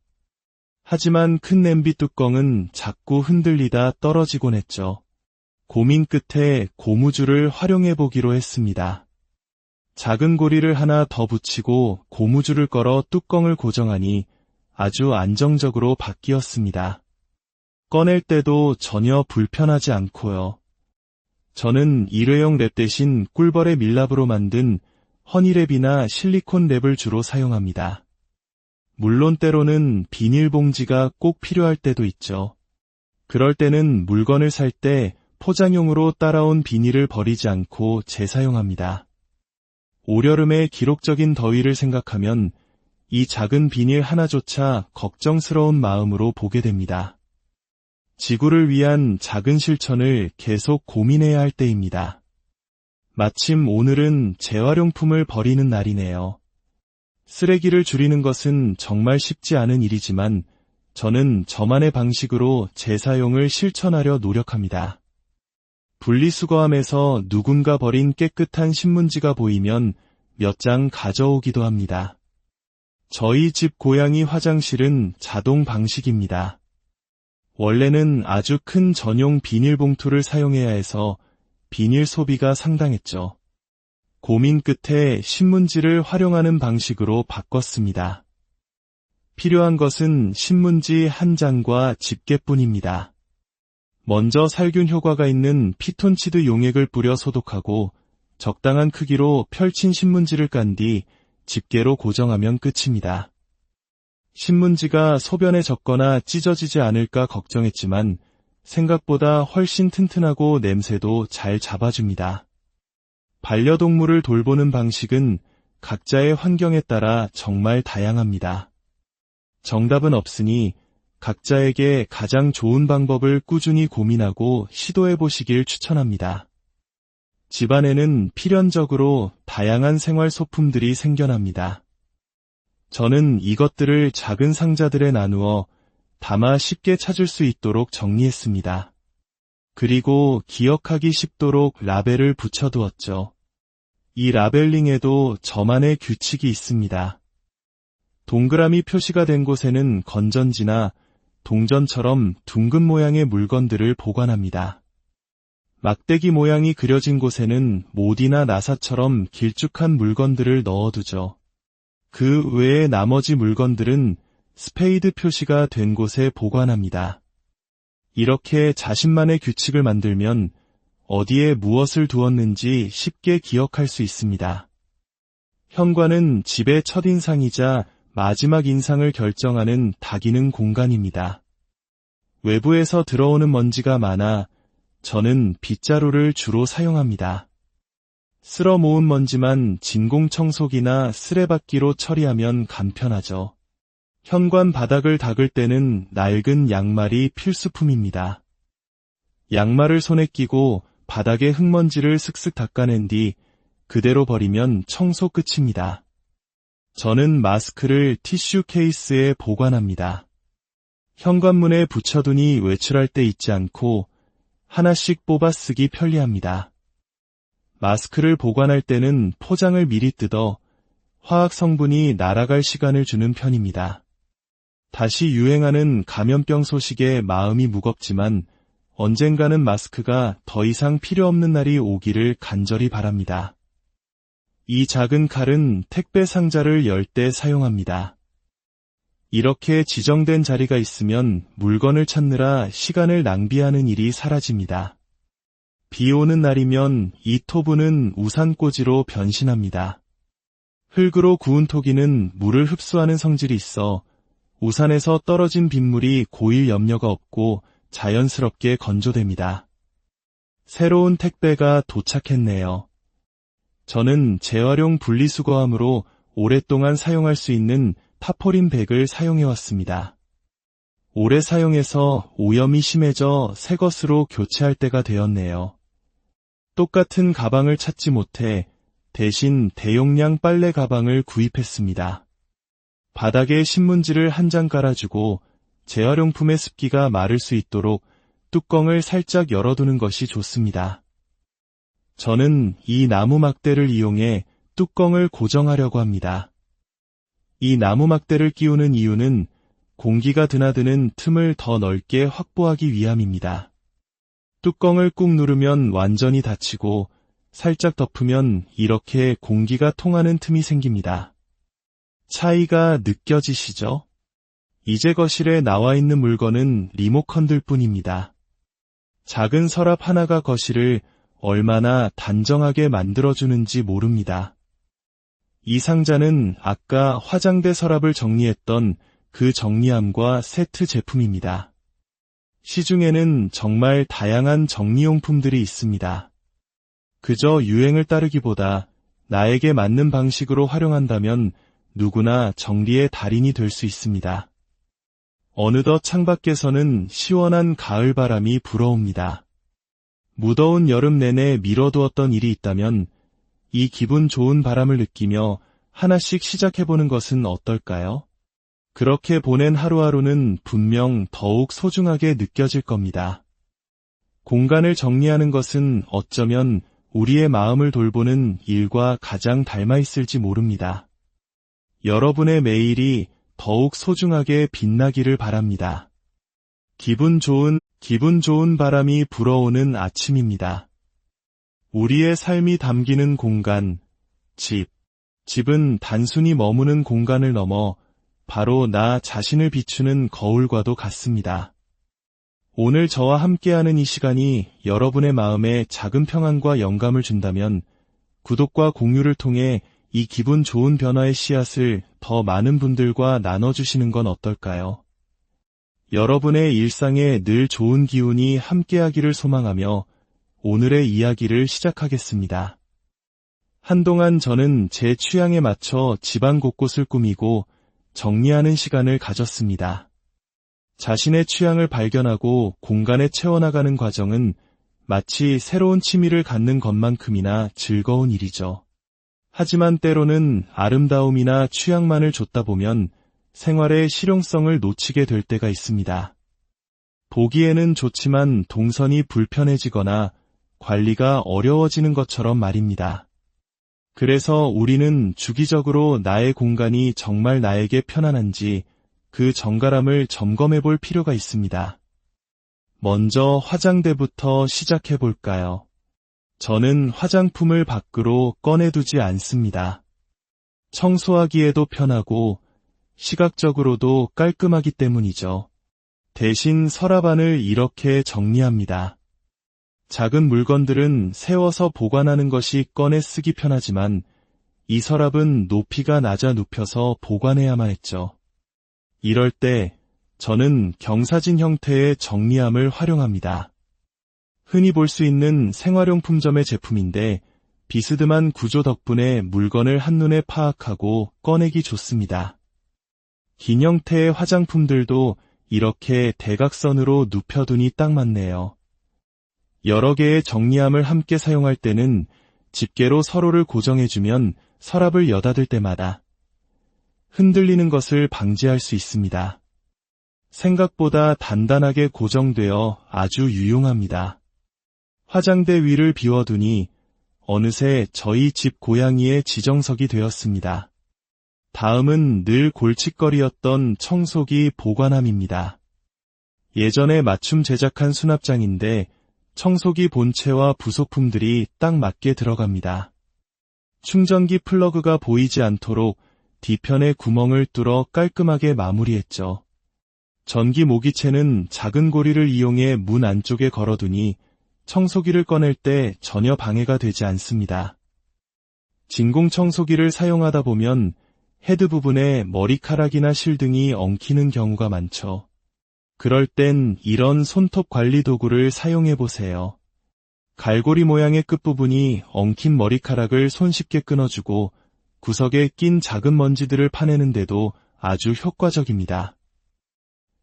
하지만 큰 냄비 뚜껑은 자꾸 흔들리다 떨어지곤 했죠. 고민 끝에 고무줄을 활용해보기로 했습니다. 작은 고리를 하나 더 붙이고 고무줄을 걸어 뚜껑을 고정하니 아주 안정적으로 바뀌었습니다. 꺼낼 때도 전혀 불편하지 않고요. 저는 일회용 랩 대신 꿀벌의 밀랍으로 만든 허니랩이나 실리콘 랩을 주로 사용합니다. 물론 때로는 비닐봉지가 꼭 필요할 때도 있죠. 그럴 때는 물건을 살 때 포장용으로 따라온 비닐을 버리지 않고 재사용합니다. 올여름의 기록적인 더위를 생각하면 이 작은 비닐 하나조차 걱정스러운 마음으로 보게 됩니다. 지구를 위한 작은 실천을 계속 고민해야 할 때입니다. 마침 오늘은 재활용품을 버리는 날이네요. 쓰레기를 줄이는 것은 정말 쉽지 않은 일이지만 저는 저만의 방식으로 재사용을 실천하려 노력합니다. 분리수거함에서 누군가 버린 깨끗한 신문지가 보이면 몇 장 가져오기도 합니다. 저희 집 고양이 화장실은 자동 방식입니다. 원래는 아주 큰 전용 비닐봉투를 사용해야 해서 비닐 소비가 상당했죠. 고민 끝에 신문지를 활용하는 방식으로 바꿨습니다. 필요한 것은 신문지 한 장과 집게뿐입니다. 먼저 살균 효과가 있는 피톤치드 용액을 뿌려 소독하고 적당한 크기로 펼친 신문지를 깐 뒤 집게로 고정하면 끝입니다. 신문지가 소변에 젖거나 찢어지지 않을까 걱정했지만 생각보다 훨씬 튼튼하고 냄새도 잘 잡아줍니다. 반려동물을 돌보는 방식은 각자의 환경에 따라 정말 다양합니다. 정답은 없으니 각자에게 가장 좋은 방법을 꾸준히 고민하고 시도해보시길 추천합니다. 집안에는 필연적으로 다양한 생활 소품들이 생겨납니다. 저는 이것들을 작은 상자들에 나누어 담아 쉽게 찾을 수 있도록 정리했습니다. 그리고 기억하기 쉽도록 라벨을 붙여두었죠. 이 라벨링에도 저만의 규칙이 있습니다. 동그라미 표시가 된 곳에는 건전지나 동전처럼 둥근 모양의 물건들을 보관합니다. 막대기 모양이 그려진 곳에는 못이나 나사처럼 길쭉한 물건들을 넣어두죠. 그 외의 나머지 물건들은 스페이드 표시가 된 곳에 보관합니다. 이렇게 자신만의 규칙을 만들면 어디에 무엇을 두었는지 쉽게 기억할 수 있습니다. 현관은 집의 첫인상이자 마지막 인상을 결정하는 다기능 공간입니다. 외부에서 들어오는 먼지가 많아 저는 빗자루를 주로 사용합니다. 쓸어 모은 먼지만 진공청소기나 쓰레받기로 처리하면 간편하죠. 현관 바닥을 닦을 때는 낡은 양말이 필수품입니다. 양말을 손에 끼고 바닥에 흙먼지를 슥슥 닦아낸 뒤 그대로 버리면 청소 끝입니다. 저는 마스크를 티슈 케이스에 보관합니다. 현관문에 붙여두니 외출할 때 잊지 않고 하나씩 뽑아 쓰기 편리합니다. 마스크를 보관할 때는 포장을 미리 뜯어 화학 성분이 날아갈 시간을 주는 편입니다. 다시 유행하는 감염병 소식에 마음이 무겁지만 언젠가는 마스크가 더 이상 필요 없는 날이 오기를 간절히 바랍니다. 이 작은 칼은 택배 상자를 열 때 사용합니다. 이렇게 지정된 자리가 있으면 물건을 찾느라 시간을 낭비하는 일이 사라집니다. 비 오는 날이면 이 토브는 우산꽂이로 변신합니다. 흙으로 구운 토기는 물을 흡수하는 성질이 있어 우산에서 떨어진 빗물이 고일 염려가 없고 자연스럽게 건조됩니다. 새로운 택배가 도착했네요. 저는 재활용 분리수거함으로 오랫동안 사용할 수 있는 타포린 백을 사용해왔습니다. 오래 사용해서 오염이 심해져 새 것으로 교체할 때가 되었네요. 똑같은 가방을 찾지 못해 대신 대용량 빨래 가방을 구입했습니다. 바닥에 신문지를 한 장 깔아주고 재활용품의 습기가 마를 수 있도록 뚜껑을 살짝 열어두는 것이 좋습니다. 저는 이 나무 막대를 이용해 뚜껑을 고정하려고 합니다. 이 나무 막대를 끼우는 이유는 공기가 드나드는 틈을 더 넓게 확보하기 위함입니다. 뚜껑을 꾹 누르면 완전히 닫히고 살짝 덮으면 이렇게 공기가 통하는 틈이 생깁니다. 차이가 느껴지시죠? 이제 거실에 나와 있는 물건은 리모컨들 뿐입니다. 작은 서랍 하나가 거실을 얼마나 단정하게 만들어주는지 모릅니다. 이 상자는 아까 화장대 서랍을 정리했던 그 정리함과 세트 제품입니다. 시중에는 정말 다양한 정리용품들이 있습니다. 그저 유행을 따르기보다 나에게 맞는 방식으로 활용한다면 누구나 정리의 달인이 될 수 있습니다. 어느덧 창밖에서는 시원한 가을 바람이 불어옵니다. 무더운 여름 내내 미뤄두었던 일이 있다면 이 기분 좋은 바람을 느끼며 하나씩 시작해보는 것은 어떨까요? 그렇게 보낸 하루하루는 분명 더욱 소중하게 느껴질 겁니다. 공간을 정리하는 것은 어쩌면 우리의 마음을 돌보는 일과 가장 닮아 있을지 모릅니다. 여러분의 매일이 더욱 소중하게 빛나기를 바랍니다. 기분 좋은 바람이 불어오는 아침입니다. 우리의 삶이 담기는 공간, 집은 단순히 머무는 공간을 넘어 바로 나 자신을 비추는 거울과도 같습니다. 오늘 저와 함께하는 이 시간이 여러분의 마음에 작은 평안과 영감을 준다면 구독과 공유를 통해 이 기분 좋은 변화의 씨앗을 더 많은 분들과 나눠주시는 건 어떨까요? 여러분의 일상에 늘 좋은 기운이 함께하기를 소망하며 오늘의 이야기를 시작하겠습니다. 한동안 저는 제 취향에 맞춰 집안 곳곳을 꾸미고 정리하는 시간을 가졌습니다. 자신의 취향을 발견하고 공간에 채워나가는 과정은 마치 새로운 취미를 갖는 것만큼이나 즐거운 일이죠. 하지만 때로는 아름다움이나 취향만을 좇다 보면 생활의 실용성을 놓치게 될 때가 있습니다. 보기에는 좋지만 동선이 불편해지거나 관리가 어려워지는 것처럼 말입니다. 그래서 우리는 주기적으로 나의 공간이 정말 나에게 편안한지 그 정갈함을 점검해 볼 필요가 있습니다. 먼저 화장대부터 시작해 볼까요? 저는 화장품을 밖으로 꺼내두지 않습니다. 청소하기에도 편하고 시각적으로도 깔끔하기 때문이죠. 대신 서랍 안을 이렇게 정리합니다. 작은 물건들은 세워서 보관하는 것이 꺼내 쓰기 편하지만 이 서랍은 높이가 낮아 눕혀서 보관해야만 했죠. 이럴 때 저는 경사진 형태의 정리함을 활용합니다. 흔히 볼 수 있는 생활용품점의 제품인데 비스듬한 구조 덕분에 물건을 한눈에 파악하고 꺼내기 좋습니다. 긴 형태의 화장품들도 이렇게 대각선으로 눕혀두니 딱 맞네요. 여러 개의 정리함을 함께 사용할 때는 집게로 서로를 고정해주면 서랍을 여닫을 때마다 흔들리는 것을 방지할 수 있습니다. 생각보다 단단하게 고정되어 아주 유용합니다. 화장대 위를 비워두니 어느새 저희 집 고양이의 지정석이 되었습니다. 다음은 늘 골칫거리였던 청소기 보관함입니다. 예전에 맞춤 제작한 수납장인데 청소기 본체와 부속품들이 딱 맞게 들어갑니다. 충전기 플러그가 보이지 않도록 뒤편에 구멍을 뚫어 깔끔하게 마무리했죠. 전기 모기채는 작은 고리를 이용해 문 안쪽에 걸어두니 청소기를 꺼낼 때 전혀 방해가 되지 않습니다. 진공 청소기를 사용하다 보면 헤드 부분에 머리카락이나 실 등이 엉키는 경우가 많죠. 그럴 땐 이런 손톱 관리 도구를 사용해 보세요. 갈고리 모양의 끝부분이 엉킨 머리카락을 손쉽게 끊어주고 구석에 낀 작은 먼지들을 파내는데도 아주 효과적입니다.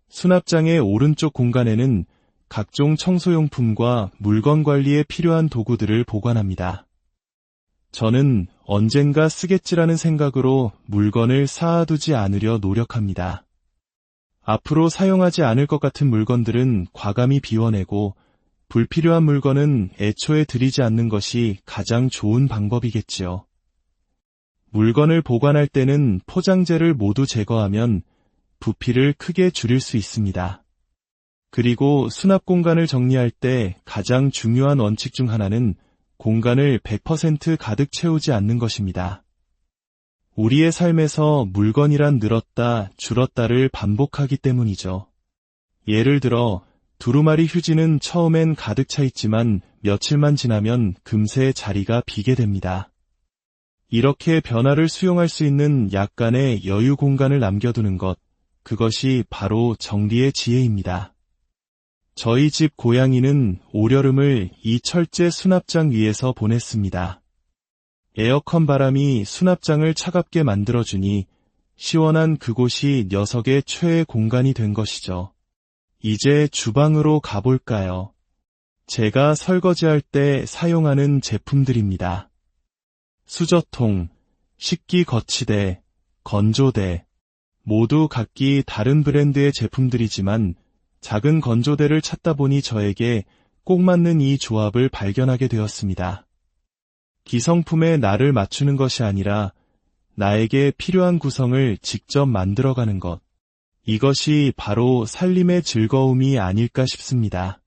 수납장의 오른쪽 공간에는 각종 청소용품과 물건 관리에 필요한 도구들을 보관합니다. 저는 언젠가 쓰겠지라는 생각으로 물건을 쌓아두지 않으려 노력합니다. 앞으로 사용하지 않을 것 같은 물건들은 과감히 비워내고 불필요한 물건은 애초에 들이지 않는 것이 가장 좋은 방법이겠지요. 물건을 보관할 때는 포장재를 모두 제거하면 부피를 크게 줄일 수 있습니다. 그리고 수납 공간을 정리할 때 가장 중요한 원칙 중 하나는 공간을 100% 가득 채우지 않는 것입니다. 우리의 삶에서 물건이란 늘었다, 줄었다를 반복하기 때문이죠. 예를 들어 두루마리 휴지는 처음엔 가득 차 있지만 며칠만 지나면 금세 자리가 비게 됩니다. 이렇게 변화를 수용할 수 있는 약간의 여유 공간을 남겨두는 것, 그것이 바로 정리의 지혜입니다. 저희 집 고양이는 올여름을 이 철제 수납장 위에서 보냈습니다. 에어컨 바람이 수납장을 차갑게 만들어주니 시원한 그곳이 녀석의 최애 공간이 된 것이죠. 이제 주방으로 가볼까요? 제가 설거지할 때 사용하는 제품들입니다. 수저통, 식기 거치대, 건조대, 모두 각기 다른 브랜드의 제품들이지만 작은 건조대를 찾다 보니 저에게 꼭 맞는 이 조합을 발견하게 되었습니다. 기성품에 나를 맞추는 것이 아니라 나에게 필요한 구성을 직접 만들어가는 것. 이것이 바로 살림의 즐거움이 아닐까 싶습니다.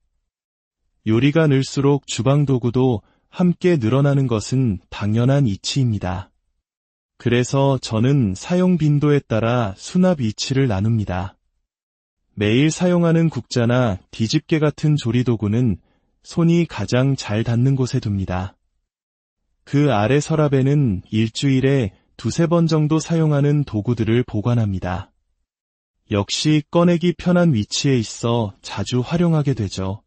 요리가 늘수록 주방 도구도 함께 늘어나는 것은 당연한 이치입니다. 그래서 저는 사용 빈도에 따라 수납 위치를 나눕니다. 매일 사용하는 국자나 뒤집개 같은 조리도구는 손이 가장 잘 닿는 곳에 둡니다. 그 아래 서랍에는 일주일에 2-3번 정도 사용하는 도구들을 보관합니다. 역시 꺼내기 편한 위치에 있어 자주 활용하게 되죠.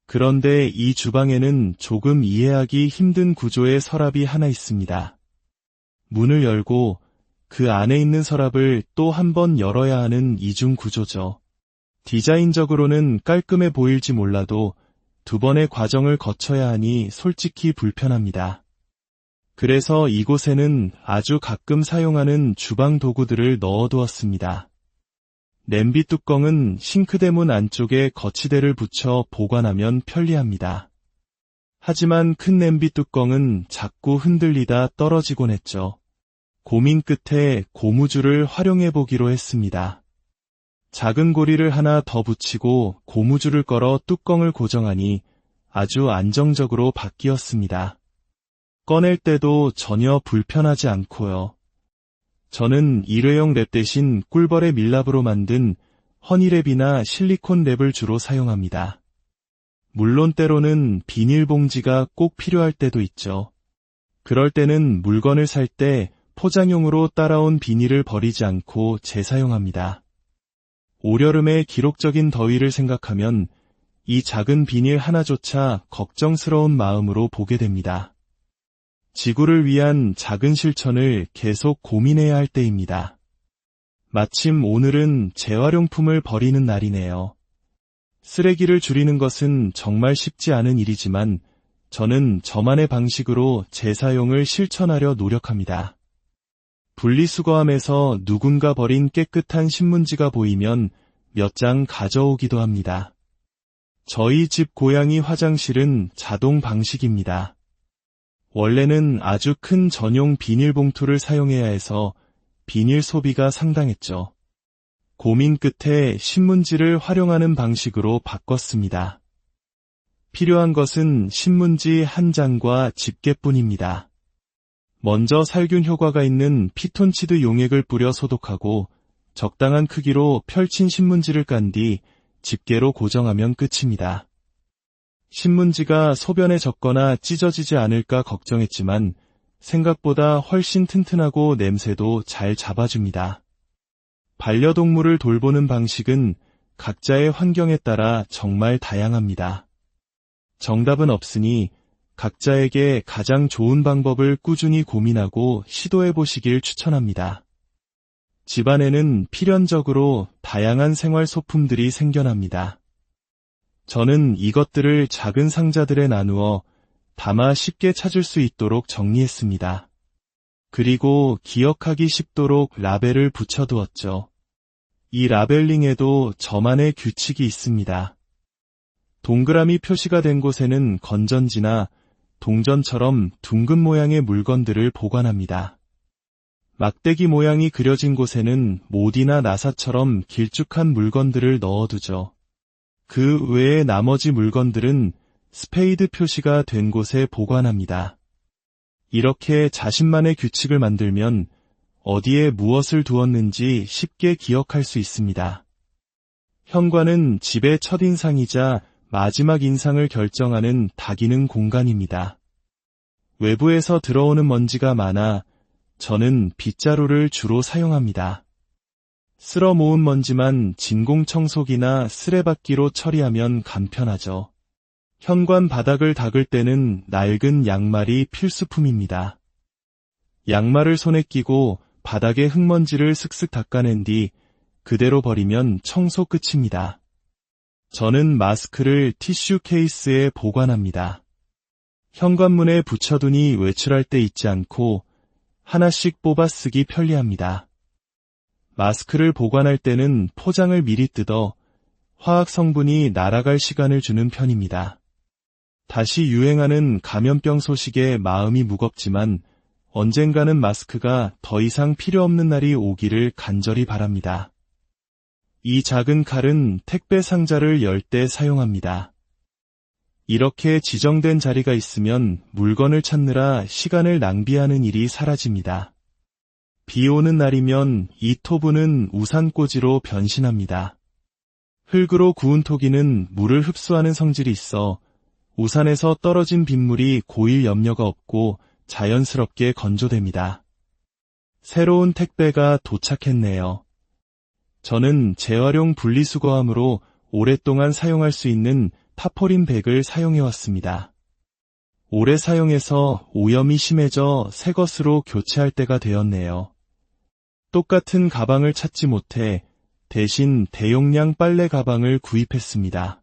그런데 이 주방에는 조금 이해하기 힘든 구조의 서랍이 하나 있습니다. 문을 열고 그 안에 있는 서랍을 또 한 번 열어야 하는 이중 구조죠. 디자인적으로는 깔끔해 보일지 몰라도 2번의 과정을 거쳐야 하니 솔직히 불편합니다. 그래서 이곳에는 아주 가끔 사용하는 주방 도구들을 넣어두었습니다. 냄비 뚜껑은 싱크대 문 안쪽에 거치대를 붙여 보관하면 편리합니다. 하지만 큰 냄비 뚜껑은 자꾸 흔들리다 떨어지곤 했죠. 고민 끝에 고무줄을 활용해 보기로 했습니다. 작은 고리를 하나 더 붙이고 고무줄을 걸어 뚜껑을 고정하니 아주 안정적으로 바뀌었습니다. 꺼낼 때도 전혀 불편하지 않고요. 저는 일회용 랩 대신 꿀벌의 밀랍으로 만든 허니랩이나 실리콘 랩을 주로 사용합니다. 물론 때로는 비닐봉지가 꼭 필요할 때도 있죠. 그럴 때는 물건을 살 때 포장용으로 따라온 비닐을 버리지 않고 재사용합니다. 올여름의 기록적인 더위를 생각하면 이 작은 비닐 하나조차 걱정스러운 마음으로 보게 됩니다. 지구를 위한 작은 실천을 계속 고민해야 할 때입니다. 마침 오늘은 재활용품을 버리는 날이네요. 쓰레기를 줄이는 것은 정말 쉽지 않은 일이지만 저는 저만의 방식으로 재사용을 실천하려 노력합니다. 분리수거함에서 누군가 버린 깨끗한 신문지가 보이면 몇 장 가져오기도 합니다. 저희 집 고양이 화장실은 자동 방식입니다. 원래는 아주 큰 전용 비닐봉투를 사용해야 해서 비닐 소비가 상당했죠. 고민 끝에 신문지를 활용하는 방식으로 바꿨습니다. 필요한 것은 신문지 한 장과 집게뿐입니다. 먼저 살균 효과가 있는 피톤치드 용액을 뿌려 소독하고 적당한 크기로 펼친 신문지를 깐 뒤 집게로 고정하면 끝입니다. 신문지가 소변에 젖거나 찢어지지 않을까 걱정했지만 생각보다 훨씬 튼튼하고 냄새도 잘 잡아줍니다. 반려동물을 돌보는 방식은 각자의 환경에 따라 정말 다양합니다. 정답은 없으니 각자에게 가장 좋은 방법을 꾸준히 고민하고 시도해 보시길 추천합니다. 집안에는 필연적으로 다양한 생활 소품들이 생겨납니다. 저는 이것들을 작은 상자들에 나누어 담아 쉽게 찾을 수 있도록 정리했습니다. 그리고 기억하기 쉽도록 라벨을 붙여두었죠. 이 라벨링에도 저만의 규칙이 있습니다. 동그라미 표시가 된 곳에는 건전지나 동전처럼 둥근 모양의 물건들을 보관합니다. 막대기 모양이 그려진 곳에는 못이나 나사처럼 길쭉한 물건들을 넣어두죠. 그 외의 나머지 물건들은 스페이드 표시가 된 곳에 보관합니다. 이렇게 자신만의 규칙을 만들면 어디에 무엇을 두었는지 쉽게 기억할 수 있습니다. 현관은 집의 첫인상이자 마지막 인상을 결정하는 다기능 공간입니다. 외부에서 들어오는 먼지가 많아 저는 빗자루를 주로 사용합니다. 쓸어 모은 먼지만 진공청소기나 쓰레받기로 처리하면 간편하죠. 현관 바닥을 닦을 때는 낡은 양말이 필수품입니다. 양말을 손에 끼고 바닥에 흙먼지를 슥슥 닦아낸 뒤 그대로 버리면 청소 끝입니다. 저는 마스크를 티슈 케이스에 보관합니다. 현관문에 붙여두니 외출할 때 잊지 않고 하나씩 뽑아 쓰기 편리합니다. 마스크를 보관할 때는 포장을 미리 뜯어 화학 성분이 날아갈 시간을 주는 편입니다. 다시 유행하는 감염병 소식에 마음이 무겁지만 언젠가는 마스크가 더 이상 필요 없는 날이 오기를 간절히 바랍니다. 이 작은 칼은 택배 상자를 열 때 사용합니다. 이렇게 지정된 자리가 있으면 물건을 찾느라 시간을 낭비하는 일이 사라집니다. 비 오는 날이면 이 토분은 우산꽂이로 변신합니다. 흙으로 구운 토기는 물을 흡수하는 성질이 있어 우산에서 떨어진 빗물이 고일 염려가 없고 자연스럽게 건조됩니다. 새로운 택배가 도착했네요. 저는 재활용 분리수거함으로 오랫동안 사용할 수 있는 타포린 백을 사용해왔습니다. 오래 사용해서 오염이 심해져 새 것으로 교체할 때가 되었네요. 똑같은 가방을 찾지 못해 대신 대용량 빨래 가방을 구입했습니다.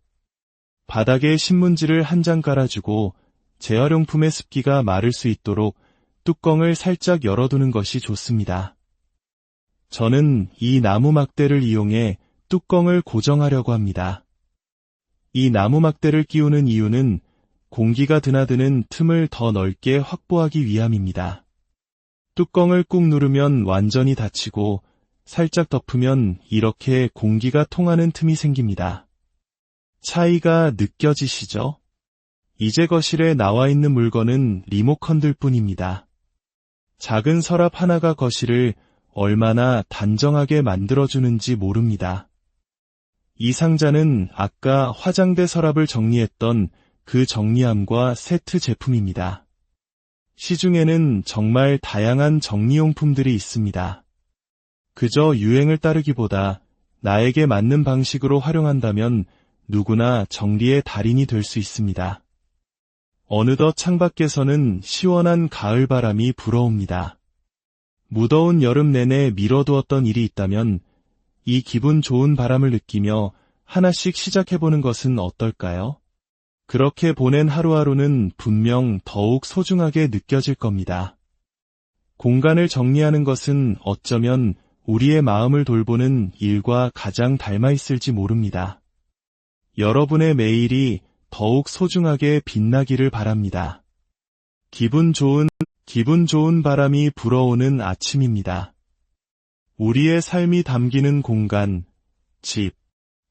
바닥에 신문지를 한 장 깔아주고 재활용품의 습기가 마를 수 있도록 뚜껑을 살짝 열어두는 것이 좋습니다. 저는 이 나무 막대를 이용해 뚜껑을 고정하려고 합니다. 이 나무 막대를 끼우는 이유는 공기가 드나드는 틈을 더 넓게 확보하기 위함입니다. 뚜껑을 꾹 누르면 완전히 닫히고 살짝 덮으면 이렇게 공기가 통하는 틈이 생깁니다. 차이가 느껴지시죠? 이제 거실에 나와 있는 물건은 리모컨들 뿐입니다. 작은 서랍 하나가 거실을 얼마나 단정하게 만들어주는지 모릅니다. 이 상자는 아까 화장대 서랍을 정리했던 그 정리함과 세트 제품입니다. 시중에는 정말 다양한 정리용품들이 있습니다. 그저 유행을 따르기보다 나에게 맞는 방식으로 활용한다면 누구나 정리의 달인이 될 수 있습니다. 어느덧 창밖에서는 시원한 가을바람이 불어옵니다. 무더운 여름 내내 미뤄두었던 일이 있다면 이 기분 좋은 바람을 느끼며 하나씩 시작해보는 것은 어떨까요? 그렇게 보낸 하루하루는 분명 더욱 소중하게 느껴질 겁니다. 공간을 정리하는 것은 어쩌면 우리의 마음을 돌보는 일과 가장 닮아있을지 모릅니다. 여러분의 매일이 더욱 소중하게 빛나기를 바랍니다. 기분 좋은 바람이 불어오는 아침입니다. 우리의 삶이 담기는 공간,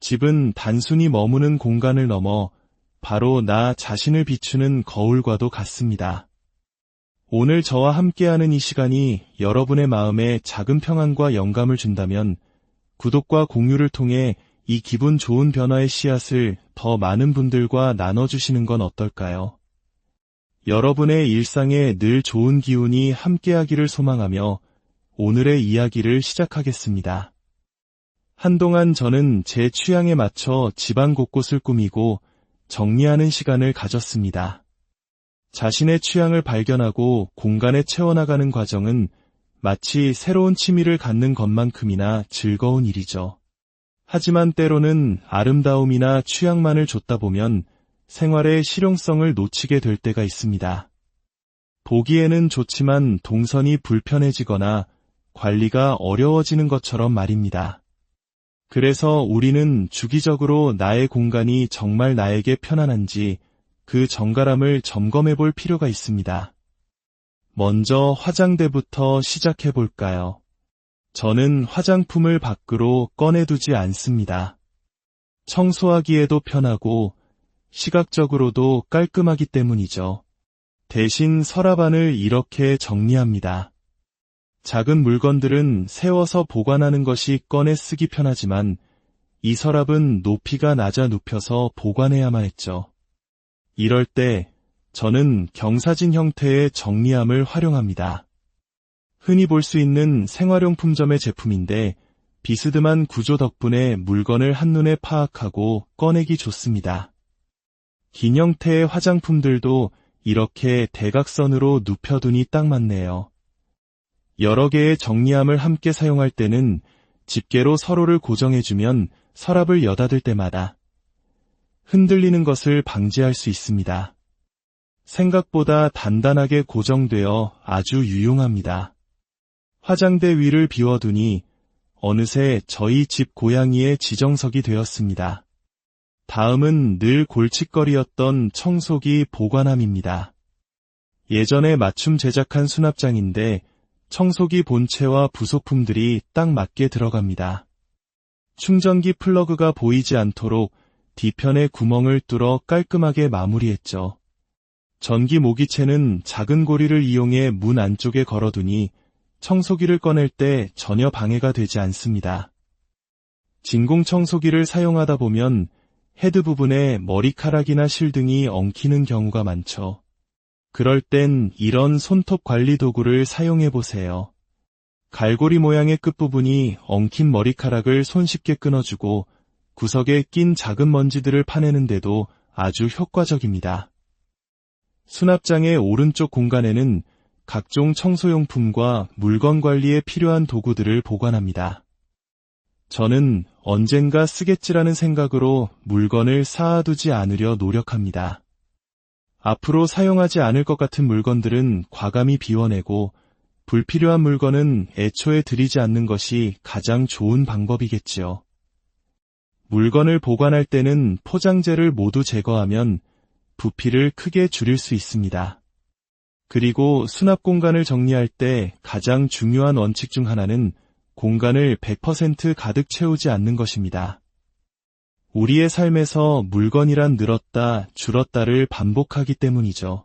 집은 단순히 머무는 공간을 넘어 바로 나 자신을 비추는 거울과도 같습니다. 오늘 저와 함께하는 이 시간이 여러분의 마음에 작은 평안과 영감을 준다면 구독과 공유를 통해 이 기분 좋은 변화의 씨앗을 더 많은 분들과 나눠주시는 건 어떨까요? 여러분의 일상에 늘 좋은 기운이 함께하기를 소망하며 오늘의 이야기를 시작하겠습니다. 한동안 저는 제 취향에 맞춰 집안 곳곳을 꾸미고 정리하는 시간을 가졌습니다. 자신의 취향을 발견하고 공간에 채워나가는 과정은 마치 새로운 취미를 갖는 것만큼이나 즐거운 일이죠. 하지만 때로는 아름다움이나 취향만을 좇다 보면 생활의 실용성을 놓치게 될 때가 있습니다. 보기에는 좋지만 동선이 불편해지거나 관리가 어려워지는 것처럼 말입니다. 그래서 우리는 주기적으로 나의 공간이 정말 나에게 편안한지 그 정갈함을 점검해 볼 필요가 있습니다. 먼저 화장대부터 시작해 볼까요? 저는 화장품을 밖으로 꺼내두지 않습니다. 청소하기에도 편하고 시각적으로도 깔끔하기 때문이죠. 대신 서랍 안을 이렇게 정리합니다. 작은 물건들은 세워서 보관하는 것이 꺼내 쓰기 편하지만 이 서랍은 높이가 낮아 눕혀서 보관해야만 했죠. 이럴 때 저는 경사진 형태의 정리함을 활용합니다. 흔히 볼 수 있는 생활용품점의 제품인데 비스듬한 구조 덕분에 물건을 한눈에 파악하고 꺼내기 좋습니다. 긴 형태의 화장품들도 이렇게 대각선으로 눕혀두니 딱 맞네요. 여러 개의 정리함을 함께 사용할 때는 집게로 서로를 고정해주면 서랍을 여닫을 때마다 흔들리는 것을 방지할 수 있습니다. 생각보다 단단하게 고정되어 아주 유용합니다. 화장대 위를 비워두니 어느새 저희 집 고양이의 지정석이 되었습니다. 다음은 늘 골칫거리였던 청소기 보관함입니다. 예전에 맞춤 제작한 수납장인데 청소기 본체와 부속품들이 딱 맞게 들어갑니다. 충전기 플러그가 보이지 않도록 뒤편에 구멍을 뚫어 깔끔하게 마무리했죠. 전기 모기채는 작은 고리를 이용해 문 안쪽에 걸어두니 청소기를 꺼낼 때 전혀 방해가 되지 않습니다. 진공 청소기를 사용하다 보면 헤드 부분에 머리카락이나 실 등이 엉키는 경우가 많죠. 그럴 땐 이런 손톱 관리 도구를 사용해 보세요. 갈고리 모양의 끝부분이 엉킨 머리카락을 손쉽게 끊어주고 구석에 낀 작은 먼지들을 파내는데도 아주 효과적입니다. 수납장의 오른쪽 공간에는 각종 청소용품과 물건 관리에 필요한 도구들을 보관합니다. 저는 언젠가 쓰겠지라는 생각으로 물건을 쌓아두지 않으려 노력합니다. 앞으로 사용하지 않을 것 같은 물건들은 과감히 비워내고 불필요한 물건은 애초에 들이지 않는 것이 가장 좋은 방법이겠지요. 물건을 보관할 때는 포장재를 모두 제거하면 부피를 크게 줄일 수 있습니다. 그리고 수납 공간을 정리할 때 가장 중요한 원칙 중 하나는 공간을 100% 가득 채우지 않는 것입니다. 우리의 삶에서 물건이란 늘었다, 줄었다를 반복하기 때문이죠.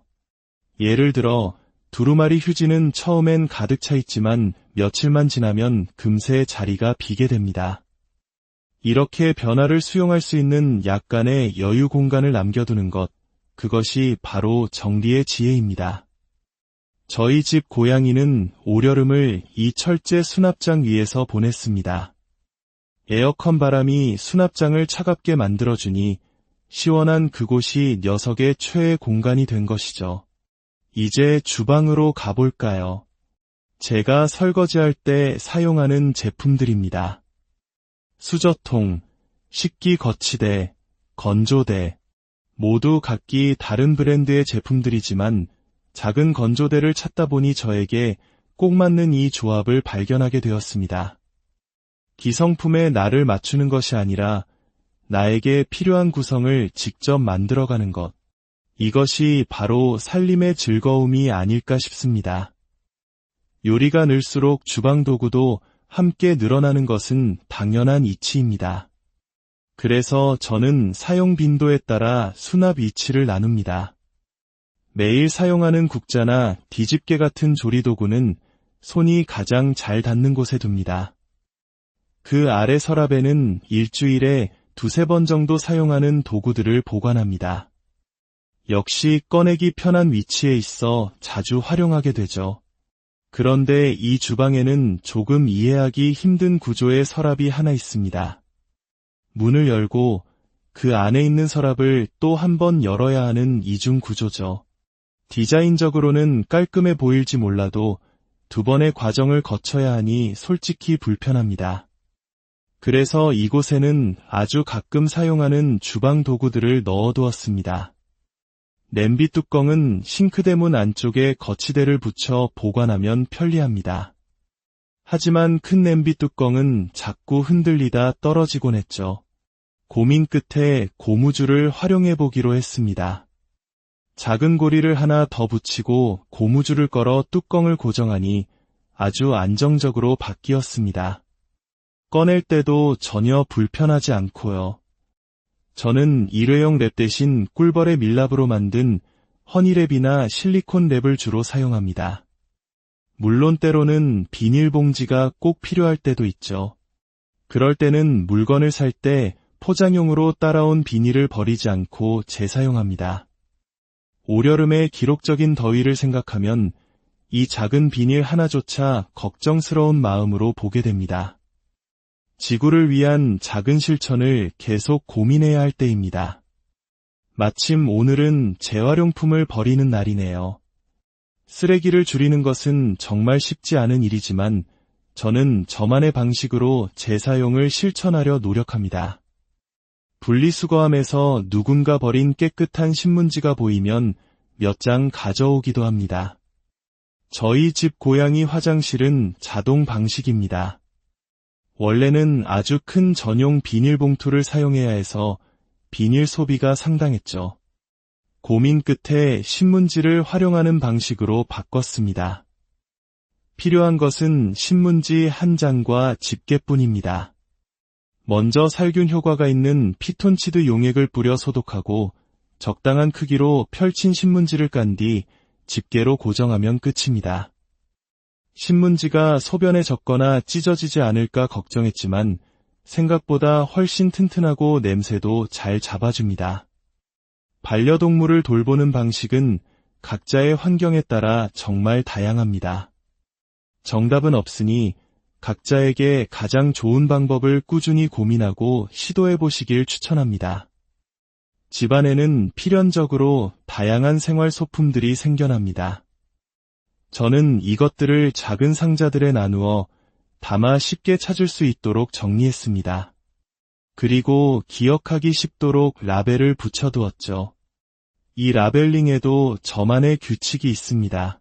예를 들어 두루마리 휴지는 처음엔 가득 차 있지만 며칠만 지나면 금세 자리가 비게 됩니다. 이렇게 변화를 수용할 수 있는 약간의 여유 공간을 남겨두는 것, 그것이 바로 정리의 지혜입니다. 저희 집 고양이는 올여름을 이 철제 수납장 위에서 보냈습니다. 에어컨 바람이 수납장을 차갑게 만들어주니 시원한 그곳이 녀석의 최애 공간이 된 것이죠. 이제 주방으로 가볼까요? 제가 설거지할 때 사용하는 제품들입니다. 수저통, 식기 거치대, 건조대, 모두 각기 다른 브랜드의 제품들이지만 작은 건조대를 찾다 보니 저에게 꼭 맞는 이 조합을 발견하게 되었습니다. 기성품에 나를 맞추는 것이 아니라 나에게 필요한 구성을 직접 만들어가는 것. 이것이 바로 살림의 즐거움이 아닐까 싶습니다. 요리가 늘수록 주방 도구도 함께 늘어나는 것은 당연한 이치입니다. 그래서 저는 사용 빈도에 따라 수납 위치를 나눕니다. 매일 사용하는 국자나 뒤집개 같은 조리도구는 손이 가장 잘 닿는 곳에 둡니다. 그 아래 서랍에는 일주일에 두세 번 정도 사용하는 도구들을 보관합니다. 역시 꺼내기 편한 위치에 있어 자주 활용하게 되죠. 그런데 이 주방에는 조금 이해하기 힘든 구조의 서랍이 하나 있습니다. 문을 열고 그 안에 있는 서랍을 또 한 번 열어야 하는 이중 구조죠. 디자인적으로는 깔끔해 보일지 몰라도 두 번의 과정을 거쳐야 하니 솔직히 불편합니다. 그래서 이곳에는 아주 가끔 사용하는 주방 도구들을 넣어두었습니다. 냄비 뚜껑은 싱크대 문 안쪽에 거치대를 붙여 보관하면 편리합니다. 하지만 큰 냄비 뚜껑은 자꾸 흔들리다 떨어지곤 했죠. 고민 끝에 고무줄을 활용해 보기로 했습니다. 작은 고리를 하나 더 붙이고 고무줄을 걸어 뚜껑을 고정하니 아주 안정적으로 바뀌었습니다. 꺼낼 때도 전혀 불편하지 않고요. 저는 일회용 랩 대신 꿀벌의 밀랍으로 만든 허니랩이나 실리콘 랩을 주로 사용합니다. 물론 때로는 비닐봉지가 꼭 필요할 때도 있죠. 그럴 때는 물건을 살 때 포장용으로 따라온 비닐을 버리지 않고 재사용합니다. 올여름의 기록적인 더위를 생각하면 이 작은 비닐 하나조차 걱정스러운 마음으로 보게 됩니다. 지구를 위한 작은 실천을 계속 고민해야 할 때입니다. 마침 오늘은 재활용품을 버리는 날이네요. 쓰레기를 줄이는 것은 정말 쉽지 않은 일이지만 저는 저만의 방식으로 재사용을 실천하려 노력합니다. 분리수거함에서 누군가 버린 깨끗한 신문지가 보이면 몇 장 가져오기도 합니다. 저희 집 고양이 화장실은 자동 방식입니다. 원래는 아주 큰 전용 비닐봉투를 사용해야 해서 비닐 소비가 상당했죠. 고민 끝에 신문지를 활용하는 방식으로 바꿨습니다. 필요한 것은 신문지 한 장과 집게뿐입니다. 먼저 살균 효과가 있는 피톤치드 용액을 뿌려 소독하고 적당한 크기로 펼친 신문지를 깐 뒤 집게로 고정하면 끝입니다. 신문지가 소변에 젖거나 찢어지지 않을까 걱정했지만 생각보다 훨씬 튼튼하고 냄새도 잘 잡아줍니다. 반려동물을 돌보는 방식은 각자의 환경에 따라 정말 다양합니다. 정답은 없으니 각자에게 가장 좋은 방법을 꾸준히 고민하고 시도해 보시길 추천합니다. 집안에는 필연적으로 다양한 생활 소품들이 생겨납니다. 저는 이것들을 작은 상자들에 나누어 담아 쉽게 찾을 수 있도록 정리했습니다. 그리고 기억하기 쉽도록 라벨을 붙여두었죠. 이 라벨링에도 저만의 규칙이 있습니다.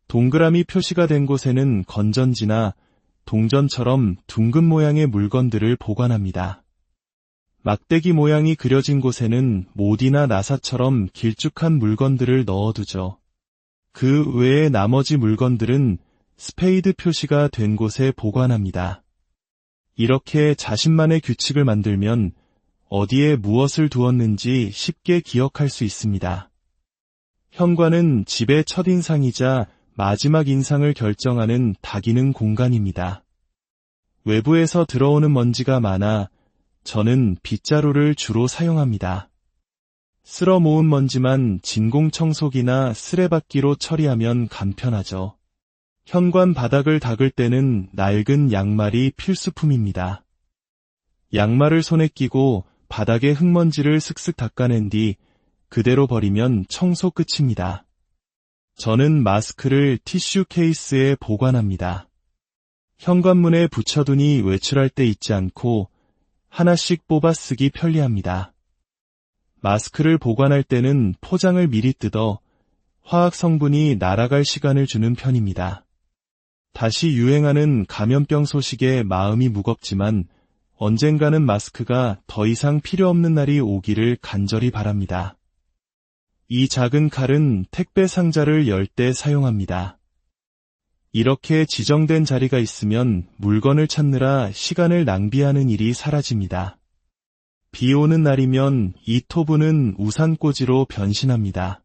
동그라미 표시가 된 곳에는 건전지나 동전처럼 둥근 모양의 물건들을 보관합니다. 막대기 모양이 그려진 곳에는 모디나 나사처럼 길쭉한 물건들을 넣어두죠. 그 외의 나머지 물건들은 스페이드 표시가 된 곳에 보관합니다. 이렇게 자신만의 규칙을 만들면 어디에 무엇을 두었는지 쉽게 기억할 수 있습니다. 현관은 집의 첫인상이자 마지막 인상을 결정하는 다기능 공간입니다. 외부에서 들어오는 먼지가 많아 저는 빗자루를 주로 사용합니다. 쓸어 모은 먼지만 진공청소기나 쓰레받기로 처리하면 간편하죠. 현관 바닥을 닦을 때는 낡은 양말이 필수품입니다. 양말을 손에 끼고 바닥에 흙먼지를 슥슥 닦아낸 뒤 그대로 버리면 청소 끝입니다. 저는 마스크를 티슈 케이스에 보관합니다. 현관문에 붙여두니 외출할 때 잊지 않고 하나씩 뽑아 쓰기 편리합니다. 마스크를 보관할 때는 포장을 미리 뜯어 화학 성분이 날아갈 시간을 주는 편입니다. 다시 유행하는 감염병 소식에 마음이 무겁지만 언젠가는 마스크가 더 이상 필요 없는 날이 오기를 간절히 바랍니다. 이 작은 칼은 택배 상자를 열 때 사용합니다. 이렇게 지정된 자리가 있으면 물건을 찾느라 시간을 낭비하는 일이 사라집니다. 비 오는 날이면 이 토분은 우산꽂이로 변신합니다.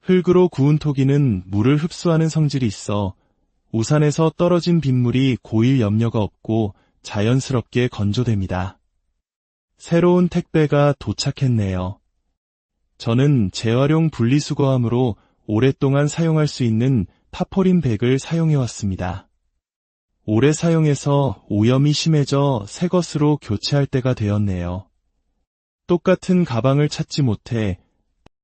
흙으로 구운 토기는 물을 흡수하는 성질이 있어 우산에서 떨어진 빗물이 고일 염려가 없고 자연스럽게 건조됩니다. 새로운 택배가 도착했네요. 저는 재활용 분리수거함으로 오랫동안 사용할 수 있는 타포린 백을 사용해왔습니다. 오래 사용해서 오염이 심해져 새 것으로 교체할 때가 되었네요. 똑같은 가방을 찾지 못해